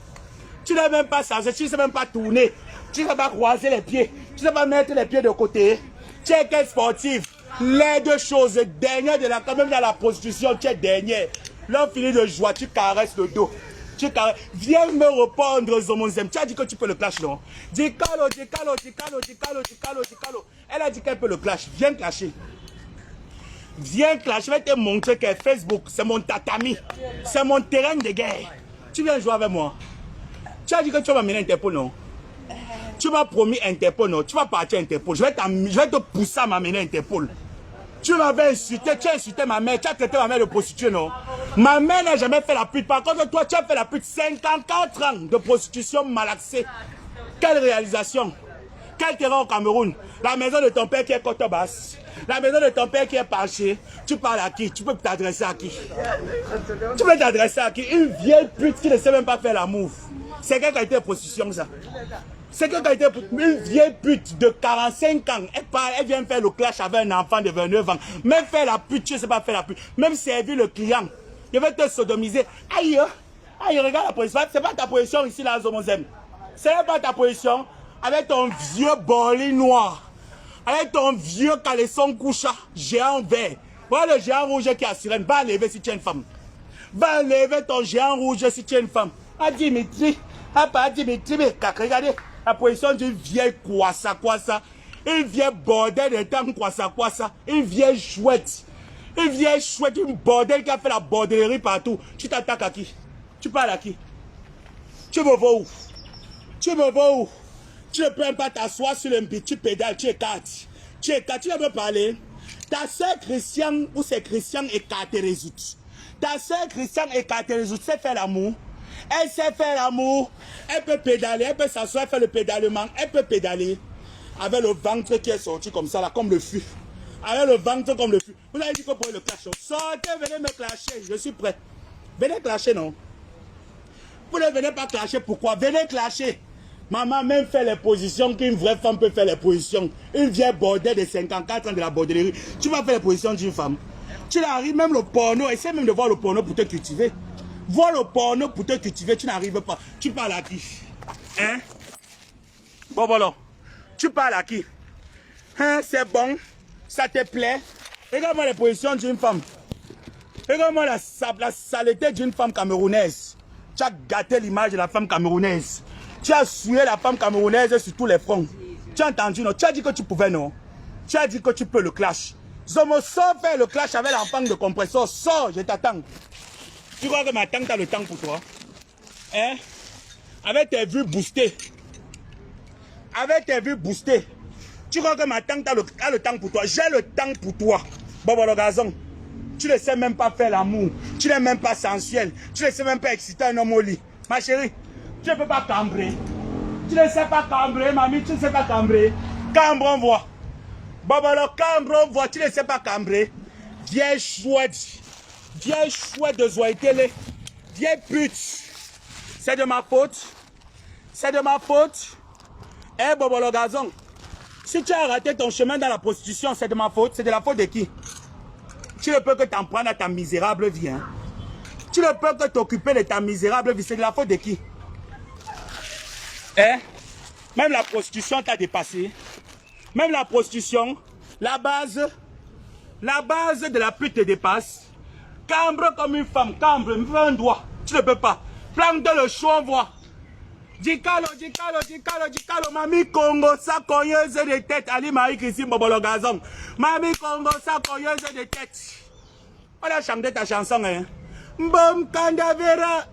Tu n'es même pas sensuel. Tu ne sais même pas tourner. Tu ne sais pas croiser les pieds. Tu ne sais pas mettre les pieds de côté. Tu es quelle sportive? Les deux choses. Dernière de la, quand même dans la prostitution, tu es dernière. L'homme finit de joie, tu caresses le dos. Viens me répondre, Zomonzem. Tu as dit que tu peux le clash, non? Dicalo. Elle a dit qu'elle peut le clash. Viens clasher. Viens clasher. Je vais te montrer que Facebook, c'est mon tatami. C'est mon terrain de guerre. Tu viens jouer avec moi. Tu as dit que tu vas m'amener Interpol, non? Tu m'as promis Interpol, non? Tu vas partir Interpol. Je vais te pousser à m'amener Interpol. Tu m'avais insulté, tu as insulté ma mère, tu as traité ma mère de prostituée, non? Ma mère n'a jamais fait la pute. Par contre, toi, tu as fait la pute 54 ans de prostitution malaxée. Quelle réalisation? Quel terrain au Cameroun? La maison de ton père qui est Cotobasse. La maison de ton père qui est penchée. Tu parles à qui? Tu peux t'adresser à qui? Tu peux t'adresser à qui? Une vieille pute qui ne sait même pas faire la move. C'est quelle qualité de prostitution ça? C'est quelle qualité de... Une vieille pute de 45 ans. Elle vient faire le clash avec un enfant de 29 ans. Même faire la pute, tu ne sais pas faire la pute. Même servir le client. Je vais te sodomiser. Aïe, aïe, regarde la position. C'est pas ta position ici là, Zomozem. C'est pas ta position. Avec ton vieux bolé noir. Avec ton vieux caleçon coucha, géant vert. Voilà le géant rouge qui est à sirène. Va lever si tu es une femme. Va lever ton géant rouge si tu es une femme. Ah Dimitri, ah pas Dimitri, mais regardez la position d'une vieille quoi ça. Une vieille bordel de temps quoi ça. Une vieille chouette. Une vieille chouette, une bordel qui a fait la bordellerie partout. Tu t'attaques à qui? Tu parles à qui? Tu me vois où? Tu me vois où? Tu ne peux même pas t'asseoir sur un petit pédale, tu écartes. Tu écartes, tu ne peux parler. Ta soeur Christian, ou c'est Christian écarté résout. Ta soeur Christian écarté résout, sait faire l'amour. Elle sait faire l'amour. Elle peut pédaler, elle peut s'asseoir, faire le pédalement. Elle peut pédaler avec le ventre qui est sorti comme ça, là, comme le fût. Avec le ventre comme le fût. Vous avez dit que pour le clash. Sortez, venez me clasher, je suis prêt. Venez clasher, non? Vous ne venez pas clasher, pourquoi? Venez clasher. Maman même fait les positions qu'une vraie femme peut faire les positions. Une vieille bordelle de 54 ans de la bordellerie. Tu vas faire les positions d'une femme. Tu n'arrives même le porno. Essaie même de voir le porno pour te cultiver. Voir le porno pour te cultiver, tu n'arrives pas. Tu parles à qui? Hein? Bon, voilà. Tu parles à qui? Hein? C'est bon? Ça te plaît? Regarde-moi les positions d'une femme. Regarde-moi la saleté d'une femme camerounaise. Tu as gâté l'image de la femme camerounaise. Tu as souillé la femme camerounaise sur tous les fronts. Tu as entendu, non? Tu as dit que tu pouvais, non? Tu as dit que tu peux le clash. Zomo, sors faire le clash avec l'enfant de compresseur. Sors, je t'attends. Tu crois que ma tante a le temps pour toi? Hein? Avec tes vues boostées. Avec tes vues boostées. Tu crois que ma tante a le temps pour toi? J'ai le temps pour toi. Bobo le gazon. Tu ne sais même pas faire l'amour. Tu n'es même pas sensuel. Tu ne sais même pas exciter un homme au lit. Ma chérie. Tu ne peux pas cambrer. Tu ne sais pas cambrer, mamie, tu ne sais pas cambrer. Cambre, on voit. Bobolo, cambre, on voit. Tu ne sais pas cambrer. Vieille chouette. Vieille chouette de Zoïtélé. Vieille pute. C'est de ma faute. C'est de ma faute. Eh, Bobolo Gazon. Si tu as raté ton chemin dans la prostitution, c'est de ma faute. C'est de la faute de qui? Tu ne peux que t'en prendre à ta misérable vie. Hein? Tu ne peux que t'occuper de ta misérable vie. C'est de la faute de qui? Eh? Même la prostitution t'a dépassé. Même la prostitution, la base de la pute te dépasse. Cambre comme une femme, cambre, me fais un doigt. Tu ne peux pas. Plante le choix, on voit. Dikalo, Mami Congo, sa cogneuse de tête. Ali Marie Christine Bobolo Gazon. Mami Congo, sa cogneuse de tête. On a chanté ta chanson, hein. Mbom Kandavera.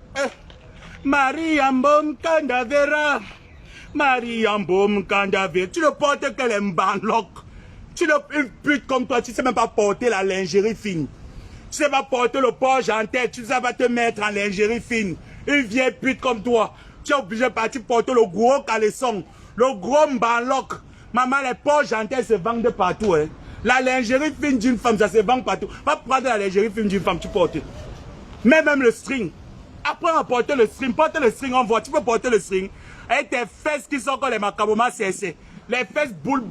Maria Mbom Kandavera. Maria Mbom Kandavera. Tu ne portes que les mbanlocs. Tu ne une pute comme toi, tu ne sais même pas porter la lingerie fine. Tu ne sais pas porter le porche en tête. Tu ne sais pas te mettre en lingerie fine. Une vieille pute comme toi. Tu es obligé de partir porter le gros caleçon. Le gros mbanloc. Maman, les porches en tête se vendent partout. Hein. La lingerie fine d'une femme, ça se vend partout. Va prendre la lingerie fine d'une femme, tu portes. Mais même le string. Après on porte le string, porte le string, on voit, tu peux porter le string. Avec tes fesses qui sont comme les macabomas CSC. Les fesses boule,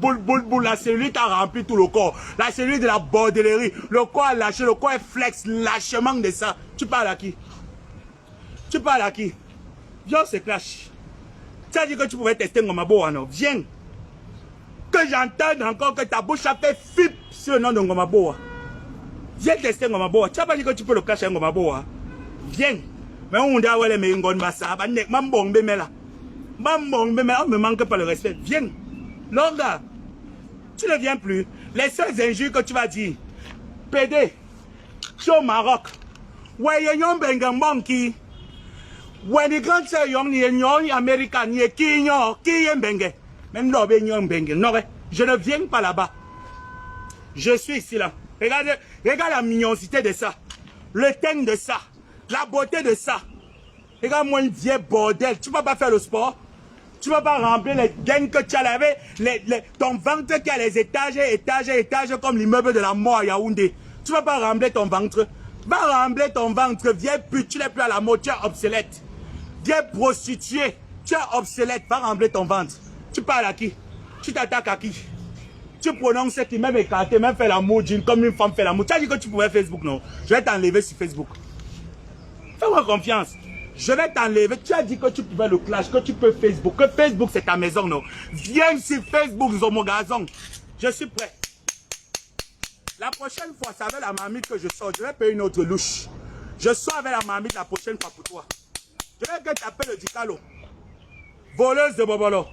la cellulite a rempli tout le corps. La cellulite de la bordellerie. Le corps a lâché, le corps est flex, lâchement de ça. Tu parles à qui? Tu parles à qui? Viens, on se clash. Tu as dit que tu pouvais tester Ngomabo, non? Viens. Que j'entende encore que ta bouche a fait fip sur le nom de Ngomabo. Viens tester Ngomabo. Tu n'as pas dit que tu peux le cacher Ngomabo. Viens. Mais on dit que les Ngon Bassa, Mambong Bemela. Mambong Bemela, on me manque pas le respect. Viens. Longa. Tu ne viens plus. Les seules injures que tu vas dire. PD. Tu es au Maroc. Ouais, yon bengan monkey. Ouais, les grands sœurs yon américains, ni qui yon bengue. Même là, yon bengue. Non, je ne viens pas là-bas. Je suis ici là. Regarde la mignoncité de ça. Le teint de ça. La beauté de ça. Regarde-moi une vieille bordel. Tu ne vas pas faire le sport. Tu ne vas pas remplir les gains que tu as lavé, ton ventre qui a les étages et étages et étages comme l'immeuble de la mort à Yaoundé. Tu ne vas pas remplir ton ventre. Va remplir ton ventre. Viens pute, tu n'es plus à la mode, tu es obsolète. Viens prostituée, tu es obsolète. Va remplir ton ventre. Tu parles à qui? Tu t'attaques à qui? Tu prononces qui même écarté, même fait l'amour comme une femme fait l'amour. Tu as dit que tu pouvais Facebook, non? Je vais t'enlever sur Facebook. Fais-moi confiance. Je vais t'enlever. Tu as dit que tu pouvais le clash, que tu peux Facebook. Que Facebook, c'est ta maison, non? Viens sur Facebook, mon gazon. Je suis prêt. La prochaine fois, c'est avec la marmite que je sors. Je vais payer une autre louche. Je sors avec la marmite la prochaine fois pour toi. Je vais que tu appelles le Dicalo. Voleuse de Bobolo.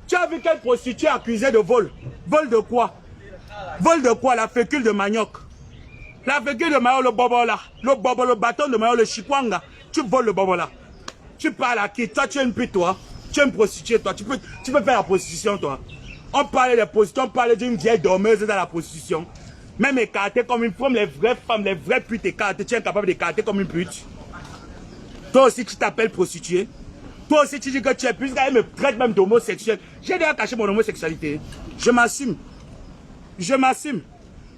Tu as vu quelle prostituée accusée de vol? Vol de quoi? Vol de quoi? La fécule de manioc. La fécule de manioc, le bobola. Le bâton de manioc, le chikwanga. Tu voles le bobola. Tu parles à qui? Toi, tu es une pute, toi. Tu es une prostituée, toi. Tu peux faire la prostitution, toi. On parlait de prostitution, on parlait d'une vieille dormeuse dans la prostitution. Même écartée comme une femme, les vraies femmes, les vraies putes écartées. Tu es incapable d'écarter comme une pute. Toi aussi, tu t'appelles prostituée. Toi aussi, tu dis que tu es plus, elle me traite même d'homosexuel. J'ai déjà caché mon homosexualité. Je m'assume. Je m'assume.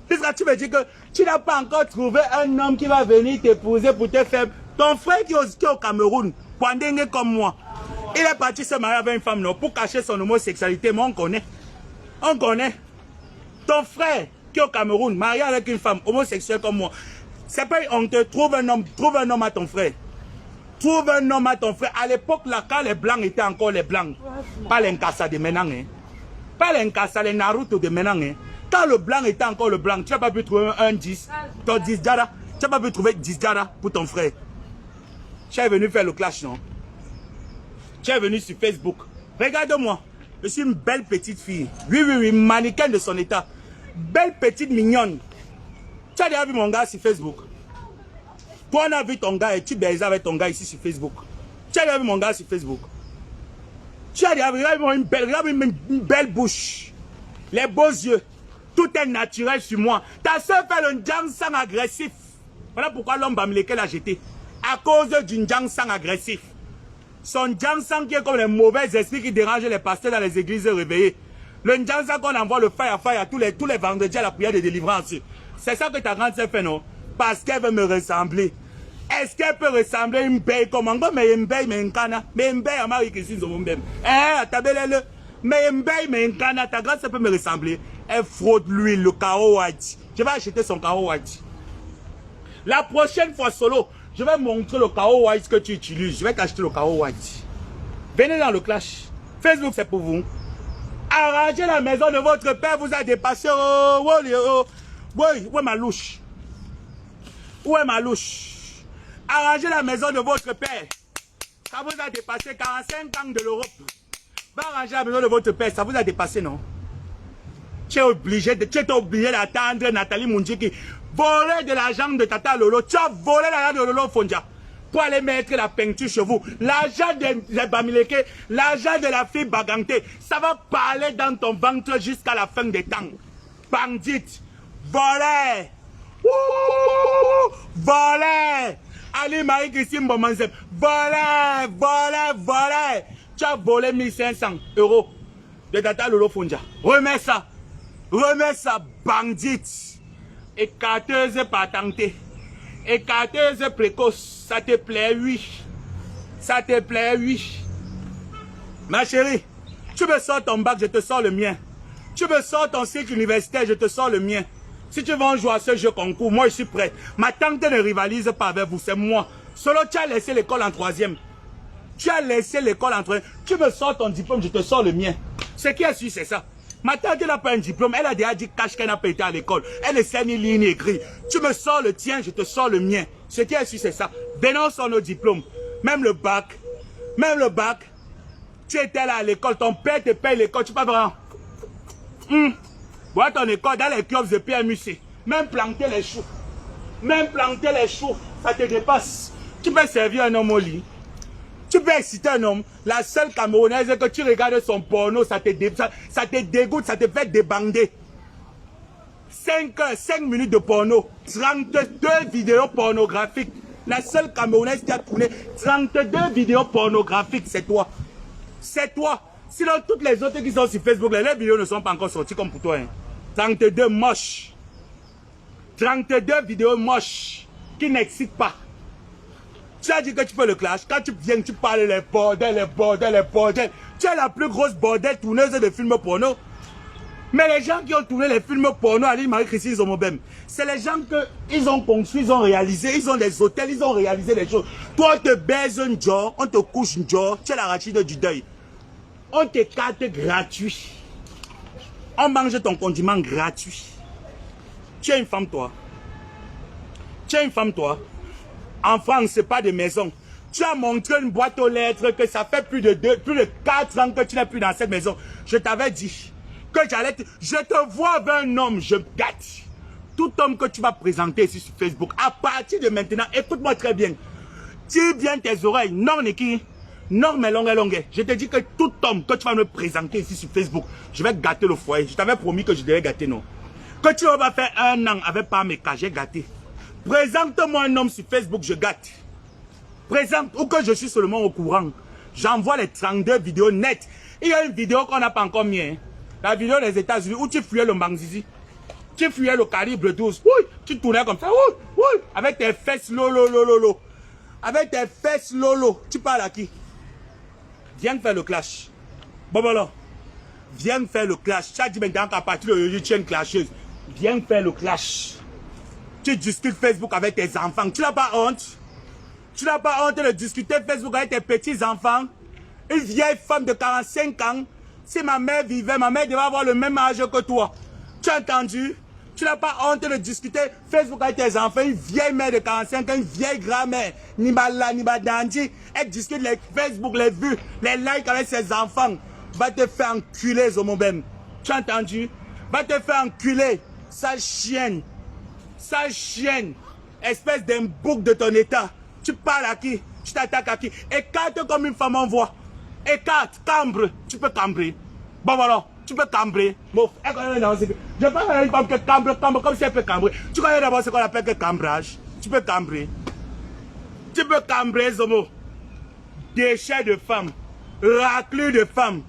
Puisque tu me dis que tu n'as pas encore trouvé un homme qui va venir t'épouser pour te faire. Ton frère qui est au Cameroun, Kwandenge comme moi, il est parti se marier avec une femme non, pour cacher son homosexualité. Mais on connaît. On connaît. Ton frère qui est au Cameroun, marié avec une femme homosexuelle comme moi. C'est pas honteux. Trouve un homme à ton frère. Trouve un homme à ton frère. À l'époque, là, quand les blancs étaient encore les blancs, pas les Nkassa de maintenant, hein. Pas les Nkassa, les Naruto de maintenant, hein. Quand le blanc était encore le blanc, tu n'as pas pu trouver un 10, ton 10 Dara. Tu n'as pas pu trouver 10 Dara pour ton frère. Tu es venu faire le clash, non? Tu es venu sur Facebook. Regarde-moi. Je suis une belle petite fille. Oui, oui, oui, mannequin de son état. Belle petite mignonne. Tu as déjà vu mon gars sur Facebook? Toi, on a vu ton gars et tu baisais avec ton gars ici sur Facebook. Tu as déjà vu mon gars sur Facebook? Tu as déjà vu, regarde une belle bouche. Les beaux yeux. Tout est naturel sur moi. Ta soeur fait le njang-sang agressif. Voilà pourquoi l'homme Bamileke l'a jeté. À cause du njang-sang agressif. Son njang-sang qui est comme les mauvais esprits qui dérangent les pasteurs dans les églises réveillées. Le njang-sang qu'on envoie le fire tous les vendredis à la prière de délivrance. C'est ça que ta grande sœur fait, non? Parce qu'elle veut me ressembler. Est-ce qu'elle peut ressembler à une belle comme un gars? Mais une belle, mais un cana. Mais une belle, Marie Christine, ta belle, mais une belle, mais un cana. Ta grande sœur peut me ressembler. Elle fraude l'huile, le Kao White. Je vais acheter son Kao White. La prochaine fois solo, je vais montrer le Kao White que tu utilises. Je vais t'acheter le Kao White. Venez dans le clash. Facebook, c'est pour vous. Arrangez la maison de votre père, vous a dépassé. Où est ma louche? Où est ma louche? Arrangez la maison de votre père. Ça vous a dépassé 45 ans de l'Europe. Va arranger la maison de votre père, ça vous a dépassé, non? Tu es obligé d'attendre Nathalie Moundjiki voler de l'argent de Tata Lolo. Tu as volé l'argent de Lolo Fondia pour aller mettre la peinture chez vous. L'argent de Bamileke, l'argent de la fille Baganté, ça va parler dans ton ventre jusqu'à la fin des temps. Bandite, volé, volé. Ali Marie-Christine Bomanzem, volé. Tu as volé 1500 € de Tata Lolo Fondia. Remets ça, bandite. Écarteuse patentée. Écarteuse précoce. Ça te plaît, oui. Ça te plaît, oui. Ma chérie, tu me sors ton bac, je te sors le mien. Tu me sors ton cycle universitaire, je te sors le mien. Si tu veux jouer à ce jeu concours, moi je suis prêt. Ma tante ne rivalise pas avec vous, c'est moi. Solo, tu as laissé l'école en 3e. Tu as laissé l'école en 3e. Tu me sors ton diplôme, je te sors le mien. Ce qui est sûr, c'est ça. Ma tante n'a pas un diplôme, elle a déjà dit cache qu'elle n'a pas été à l'école. Elle ne sait ni lire ni écrire. Tu me sors le tien, je te sors le mien. Ce qui est sûr, c'est ça. Dénonçons nos diplômes. Même le bac. Tu étais là à l'école, ton père te paye l'école, tu peux pas vraiment. Voilà ton école dans les clubs de PMUC. Même planter les choux. Ça te dépasse. Tu peux servir un homme au lit. Tu peux exciter un homme. La seule Camerounaise que tu regardes son porno, ça te dégoûte, ça te fait débander. 5 minutes de porno. 32 vidéos pornographiques. La seule Camerounaise qui a tourné 32 vidéos pornographiques, c'est toi. C'est toi. Sinon, toutes les autres qui sont sur Facebook, les vidéos ne sont pas encore sorties comme pour toi. Hein. 32 moches. 32 vidéos moches qui n'excitent pas. Tu as dit que tu fais le clash. Quand tu viens, tu parles les bordels, les bordels, les bordels. Tu es la plus grosse bordel tourneuse de films porno. Mais les gens qui ont tourné les films porno à l'île Marie-Christine Zomobem, c'est les gens qu'ils ont construit, ils ont réalisé, ils ont des hôtels, ils ont réalisé des choses. Toi, on te baise un jour, on te couche un jour, tu es la rachide du deuil. On t'écarte gratuit. On mange ton condiment gratuit. Tu es une femme, toi. Tu es une femme, toi. En France, ce n'est pas de maison. Tu as montré une boîte aux lettres que ça fait plus de 4 ans que tu n'es plus dans cette maison. Je t'avais dit que j'allais je te vois avec un homme, je me gâte. Tout homme que tu vas présenter ici sur Facebook, à partir de maintenant, écoute-moi très bien. Tire bien tes oreilles. Non, Niki. Non, mais longue. Je te dis que tout homme que tu vas me présenter ici sur Facebook, je vais gâter le foyer. Je t'avais promis que je devais gâter, non. Que tu vas faire un an avec Pameka, j'ai gâté. Présente-moi un homme sur Facebook, je gâte. Présente, ou que je suis seulement au courant. J'envoie les 32 vidéos nettes. Il y a une vidéo qu'on n'a pas encore mis. Hein. La vidéo des États-Unis où tu fuyais le Mbanzizi. Tu fuyais le calibre 12. Oui, tu tournais comme ça. Oui, oui. Avec tes fesses lolo. Avec tes fesses lolo. Tu parles à qui? Viens faire le clash. Bon, voilà. Viens faire le clash. Tu as dit maintenant qu'à partir de aujourd'hui, tu es une clasheuse. Viens faire le clash. Tu discutes Facebook avec tes enfants. Tu n'as pas honte? Tu n'as pas honte de discuter Facebook avec tes petits-enfants? Une vieille femme de 45 ans. Si ma mère vivait, ma mère devait avoir le même âge que toi. Tu as entendu? Tu n'as pas honte de discuter Facebook avec tes enfants? Une vieille mère de 45 ans, une vieille grand-mère. Nibala, Nibadandi. Elle discute les Facebook, les vues, les likes avec ses enfants. Va te faire enculer, Zomobem. Tu as entendu? Va te faire enculer. Sale chienne. Sale chienne. Espèce d'un bouc de ton état. Tu parles à qui? Tu t'attaques à qui? Écarte comme une femme en voix. Écarte, cambre. Tu peux cambrer. Bon voilà, tu peux cambrer. Bon, je parle à une femme qui cambre comme si elle peut cambrer. Tu connais d'abord ce qu'on appelle que cambrage. Tu peux cambrer. Tu peux cambrer, Zomo. Déchets de femmes. Raclure de femmes.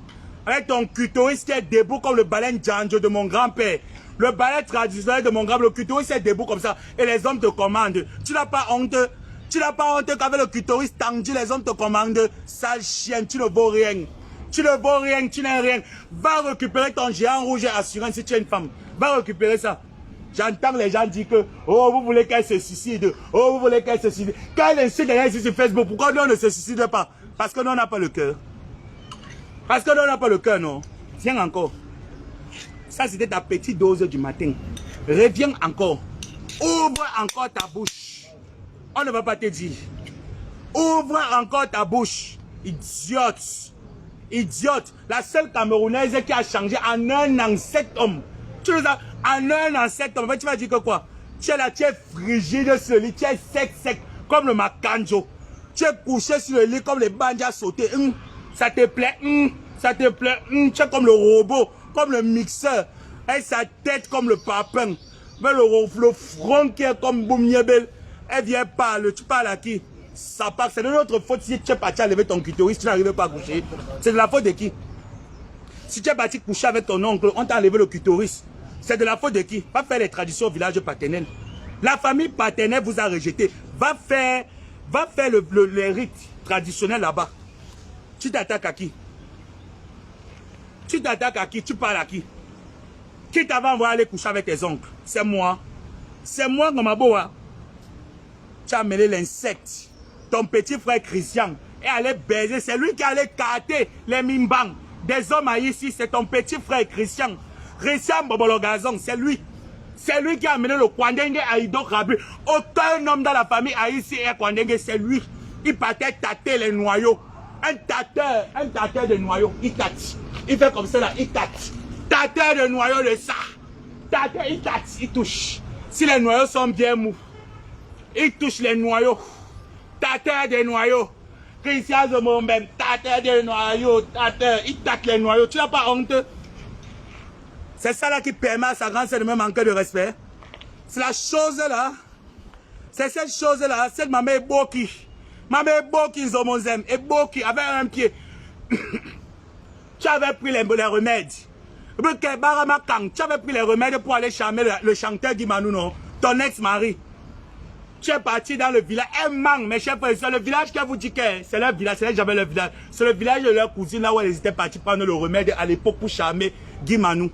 Avec ton clitoris qui est debout comme le baleine Django de mon grand-père. Le balai traditionnel de mon grand-père, le clitoris est debout comme ça. Et les hommes te commandent. Tu n'as pas honte? Tu n'as pas honte qu'avec le clitoris tendu, les hommes te commandent? Sale chienne, tu ne vaux rien. Tu ne vaux rien, tu n'es rien. Va récupérer ton géant rouge et assurance si tu es une femme. Va récupérer ça. J'entends les gens dire que, oh, vous voulez qu'elle se suicide. Oh, vous voulez qu'elle se suicide. Quand elle insiste derrière ici sur Facebook, pourquoi nous on ne se suicide pas? Parce que nous on n'a pas le cœur. Parce que nous on n'a pas le cœur, non. Viens encore. Ça, c'était ta petite dose du matin. Reviens encore. Ouvre encore ta bouche. On ne va pas te dire. Ouvre encore ta bouche. Idiote. Idiote. La seule Camerounaise qui a changé en un an 7 hommes. Tu nous as... En un an 7 hommes. Tu vas dire que quoi? Tu es là, tu es frigide sur le lit. Tu es sec. Comme le macanjo. Tu es couché sur le lit comme les bandits sautés. Ça te plaît? Ça te plaît? Tu es comme le robot. Comme le mixeur, et sa tête comme le papin, mais le front qui est comme Boumniebel, elle vient parler, tu parles à qui? Ça part, c'est de notre faute si tu es parti à lever ton clitoris, tu n'arrives pas à coucher. C'est de la faute de qui? Si tu es parti coucher avec ton oncle, on t'a enlevé le clitoris, c'est de la faute de qui? Va faire les traditions au village paternel. La famille paternelle vous a rejeté. Va faire les rites traditionnels là-bas. Tu t'attaques à qui? Tu t'attaques à qui? Tu parles à qui? Qui t'avait envoyé aller coucher avec tes oncles? C'est moi. C'est moi, Gamaboa. Tu as mêlé l'insecte. Ton petit frère Christian est allé baiser. C'est lui qui allait carter les mimbang. Des hommes à ici, c'est ton petit frère Christian. Christian Bobologazon, c'est lui. C'est lui qui a amené le Kwandengue à Idok Rabu. Aucun homme dans la famille à ici est Kwandengue, c'est lui. Il partait tâter les noyaux. Un tâteur de noyaux, il tâte. Il fait comme ça là, il tâte. Tâteur de noyaux de ça. Tâteur, il tâte, il touche. Si les noyaux sont bien mous, il touche les noyaux. Tâteur de noyaux. Christian Zomombem, tâteur de noyaux, tâteur, il tâte les noyaux. Tu n'as pas honte? C'est ça là qui permet à sa grand-sœur de me manquer de respect. C'est la chose là. C'est cette chose là. Cette maman est Boki. Maman est Boki Zomonzem. Et Boki avec un pied. Tu avais pris les remèdes. Tu avais pris les remèdes pour aller charmer le chanteur Guy Manou, non? Ton ex-mari. Tu es parti dans le village. Un manque, mes chers frères. C'est le village qui vous dit que c'est leur village. C'est là que j'avais le village. C'est le village de leur cousine, là où elles étaient parties prendre le remède à l'époque pour charmer Guy Manou.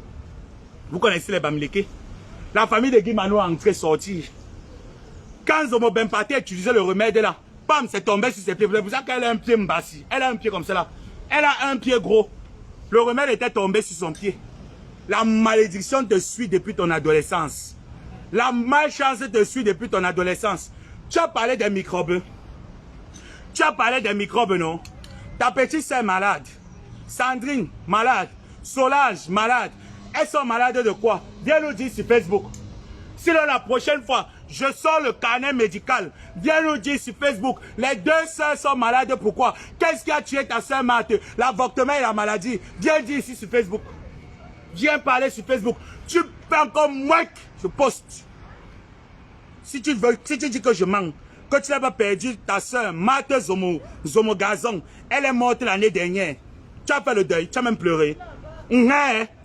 Vous connaissez les Bamileke? La famille de Guy Manou est entrée, sortie. Quand Zomo Bempate utilisait le remède là, bam, c'est tombé sur ses pieds. C'est pour ça qu'elle a un pied mbassi. Elle a un pied comme ça là. Elle a un pied gros. Le remède était tombé sur son pied. La malédiction te suit depuis ton adolescence. La malchance te suit depuis ton adolescence. Tu as parlé des microbes. Tu as parlé des microbes, non? Ta petite sœur malade. Sandrine, malade. Solange, malade. Elles sont malades de quoi? Viens nous dire sur Facebook. Sinon, la prochaine fois, je sors le carnet médical. Viens nous dire sur Facebook. Les deux sœurs sont malades. Pourquoi? Qu'est-ce qui a tué ta sœur Marthe? L'avortement et la maladie. Viens dire ici sur Facebook. Viens parler sur Facebook. Tu peux encore moins que je poste. Si tu veux, si tu dis que je mens, que tu n'as pas perdu ta sœur Marthe Zomo Gazon, elle est morte l'année dernière. Tu as fait le deuil, tu as même pleuré. Tu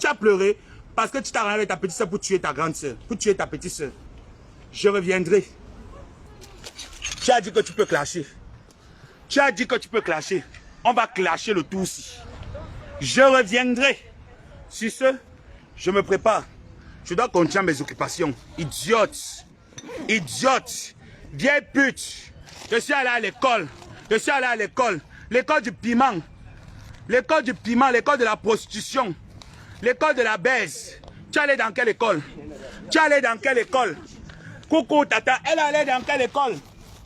as pleuré parce que tu t'as rendu avec ta petite sœur pour tuer ta grande sœur, pour tuer ta petite sœur. Je reviendrai. Tu as dit que tu peux clasher. Tu as dit que tu peux clasher. On va clasher le tout aussi. Je reviendrai. Sur ce, je me prépare. Je dois continuer mes occupations. Idiote. Idiote. Vieille pute. Je suis allé à l'école. Je suis allé à l'école. L'école du piment. L'école du piment, l'école de la prostitution. L'école de la baise. Tu es allé dans quelle école? Tu es allé dans quelle école? Coucou tata, elle allait dans quelle école?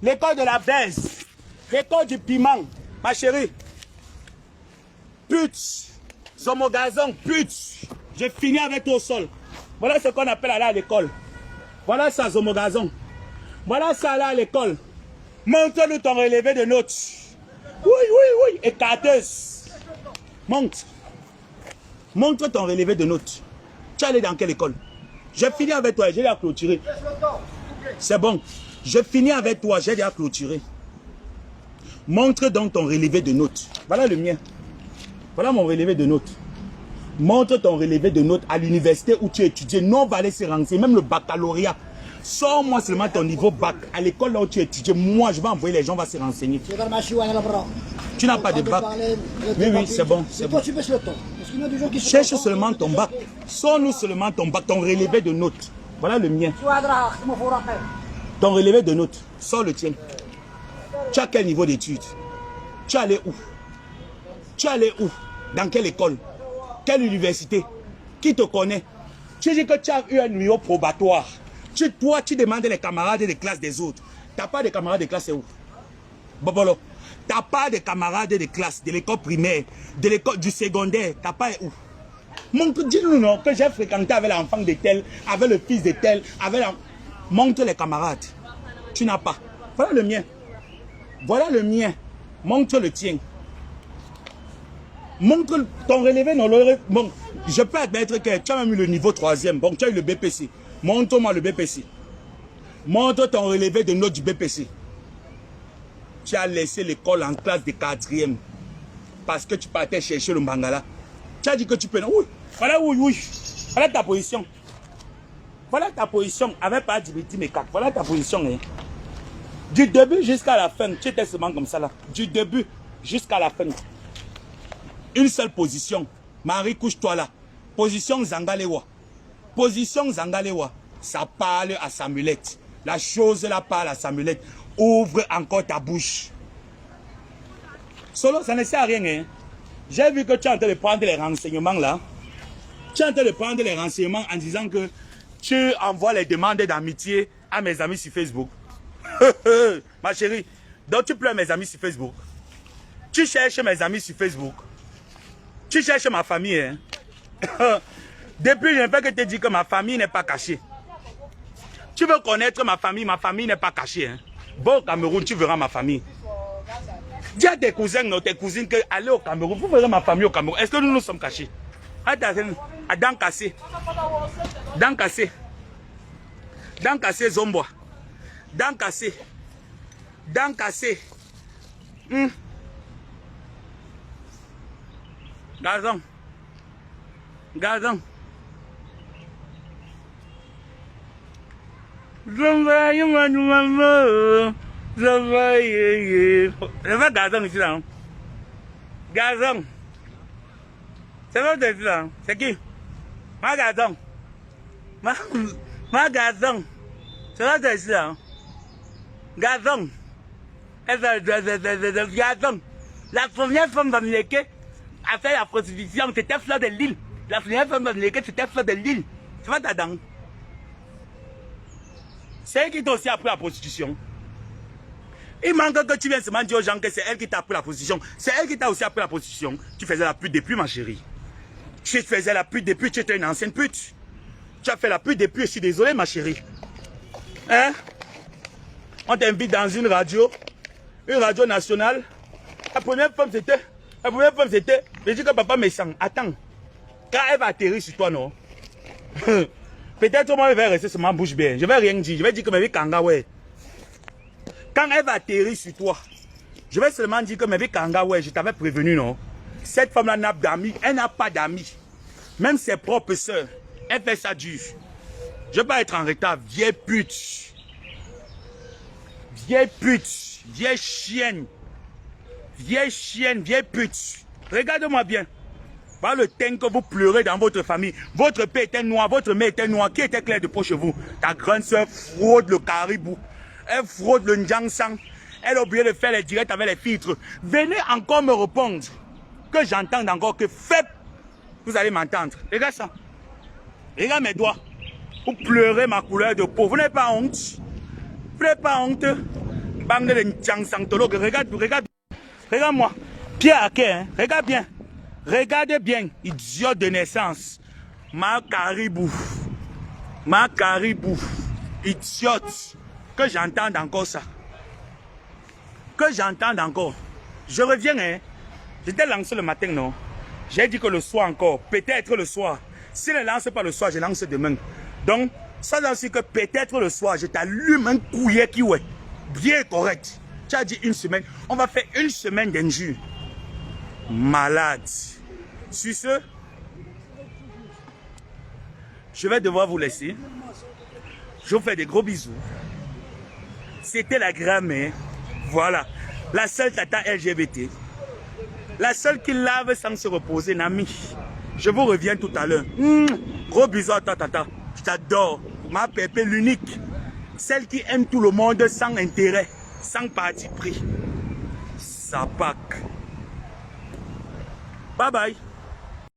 L'école de la baise. L'école du piment. Ma chérie. Pute. Zomo Gazon, pute. J'ai fini avec toi au sol. Voilà ce qu'on appelle aller à l'école. Voilà ça, Zomo Gazon. Voilà ça, aller à l'école. Montre-nous ton relevé de notes. Oui, oui, oui. Écarteuse. Montre. Montre ton relevé de notes. Tu es allé dans quelle école? J'ai fini avec toi, j'ai déjà clôturé. C'est bon. Je finis avec toi, j'ai déjà clôturé. Montre donc ton relevé de notes. Voilà le mien. Voilà mon relevé de notes. Montre ton relevé de notes à l'université où tu étudies. Non, on va aller se renseigner, même le baccalauréat. Sors-moi seulement ton niveau bac. À l'école là où tu étudies, moi je vais envoyer les gens, on va se renseigner. Tu n'as pas de bac. Oui, oui, c'est bon. Bon. Cherche seulement ton bac. Sors-nous seulement ton bac, ton relevé de notes. Voilà le mien. Ton relevé de notes. Sors le tien. Tu as quel niveau d'études? Tu es allé où? Tu es allé où? Dans quelle école? Quelle université? Qui te connaît? Tu dis que tu as eu un niveau probatoire. Toi, tu demandes les camarades de classe des autres. Tu n'as pas de camarades de classe, c'est où? Bobolo. Tu n'as pas de camarades de classe, de l'école primaire, de l'école du secondaire. Tu n'as pas où? Montre, dis-nous non, que j'ai fréquenté avec l'enfant de tel, avec le fils de tel, avec la... Montre les camarades. Tu n'as pas. Voilà le mien. Voilà le mien. Montre le tien. Montre ton relevé. Non, bon, je peux admettre que tu as même eu le niveau 3e. Bon, tu as eu le BPC. Montre-moi le BPC. Montre ton relevé de notes du BPC. Tu as laissé l'école en classe de 4e. Parce que tu partais chercher le Mbangala. Tu as dit que tu peux... Oui, voilà, oui, oui. Voilà ta position. Voilà ta position. Avec pas d'ibiti, mais quatre. Voilà ta position. Hein. Du début jusqu'à la fin, tu étais seulement comme ça là. Du début jusqu'à la fin. Une seule position. Marie, couche-toi là. Position Zangalewa. Position Zangalewa. Ça parle à Samulette. La chose là parle à Samulette. Ouvre encore ta bouche. Solo, ça ne sert à rien. Hein. J'ai vu que tu es en train de prendre les renseignements là. Tu es en train de prendre les renseignements en disant que tu envoies les demandes d'amitié à mes amis sur Facebook. Ma chérie, donc tu pleures mes amis sur Facebook. Tu cherches mes amis sur Facebook. Tu cherches ma famille. Hein? Depuis, je ne fais que te dire que ma famille n'est pas cachée. Tu veux connaître ma famille n'est pas cachée. Hein? Bon, au Cameroun, tu verras ma famille. Dis à tes cousins, non, tes cousines, que allez au Cameroun, vous verrez ma famille au Cameroun. Est-ce que nous nous sommes cachés? Dans cassé. Dans cassé. Dans cassé, Zombois. Dans cassé. Dans cassé. Garçon. Garçon. C'est pas Gazon ici là. Gazon. C'est pas ici là. C'est qui? Ma Gazon. Ma Gazon. C'est pas ici là. Gazon. Gazon. La première femme d'Amérique a fait la prostitution, c'était Fleur de Lille. La première femme d'Amérique, c'était Fleur de Lille. C'est pas ta dame. C'est elle qui t'a aussi appris la prostitution. Il manque que tu viennes seulement dire aux gens que c'est elle qui t'a appris la prostitution. C'est elle qui t'a aussi appris la prostitution. Tu faisais la pute depuis, ma chérie. Tu faisais la pute depuis, tu étais une ancienne pute. Tu as fait la pute depuis, je suis désolé, ma chérie. Hein? On t'invite dans une radio nationale. La première femme, c'était, je dis que papa me sent. Attends. Quand elle va atterrir sur toi, non? Peut-être moi, je vais rester seulement bouche bée. Je vais rien dire. Je vais dire que ma vie Kanga, ouais. Quand elle va atterrir sur toi, je vais seulement dire que ma vie Kanga, ouais, je t'avais prévenu, non? Cette femme-là n'a d'amis. Elle n'a pas d'amis. Même ses propres soeurs. Elle fait ça dur. Je ne vais pas être en retard. Vieille pute. Vieille pute. Vieille chienne. Vieille chienne, vieille pute. Regarde-moi bien. Par le teint que vous pleurez dans votre famille. Votre père était noir, votre mère était noire. Qui était clair de peau chez vous? Ta grande soeur fraude le caribou. Elle fraude le njangsang. Elle a oublié de faire les directs avec les filtres. Venez encore me répondre. Que j'entende encore que faible. Vous allez m'entendre. Regarde ça. Regarde mes doigts. Vous pleurez ma couleur de peau. Vous n'avez pas honte. Vous n'avez pas honte. Bande de njangsang. Regarde-moi. Pied à quai, hein. Regarde bien. Regardez bien, idiot de naissance. Ma caribou. Ma caribou. Idiote. Que j'entende encore ça. Que j'entende encore. Je reviens, hein. J'étais lancé le matin, non? J'ai dit que le soir encore. Peut-être le soir. Si je ne lance pas le soir, je lance demain. Donc, ça veut dire que peut-être le soir, je t'allume un couillet qui est bien correct. Tu as dit une semaine. On va faire une semaine d'injure. Malade. Sur ce, je vais devoir vous laisser. Je vous fais des gros bisous. C'était la grand-mère. Voilà. La seule tata LGBT. La seule qui lave sans se reposer, Nami. Je vous reviens tout à l'heure. Gros bisous à ta tata. Je t'adore. Ma pépé, l'unique. Celle qui aime tout le monde sans intérêt, sans parti pris. Sa Pâques. Bye bye.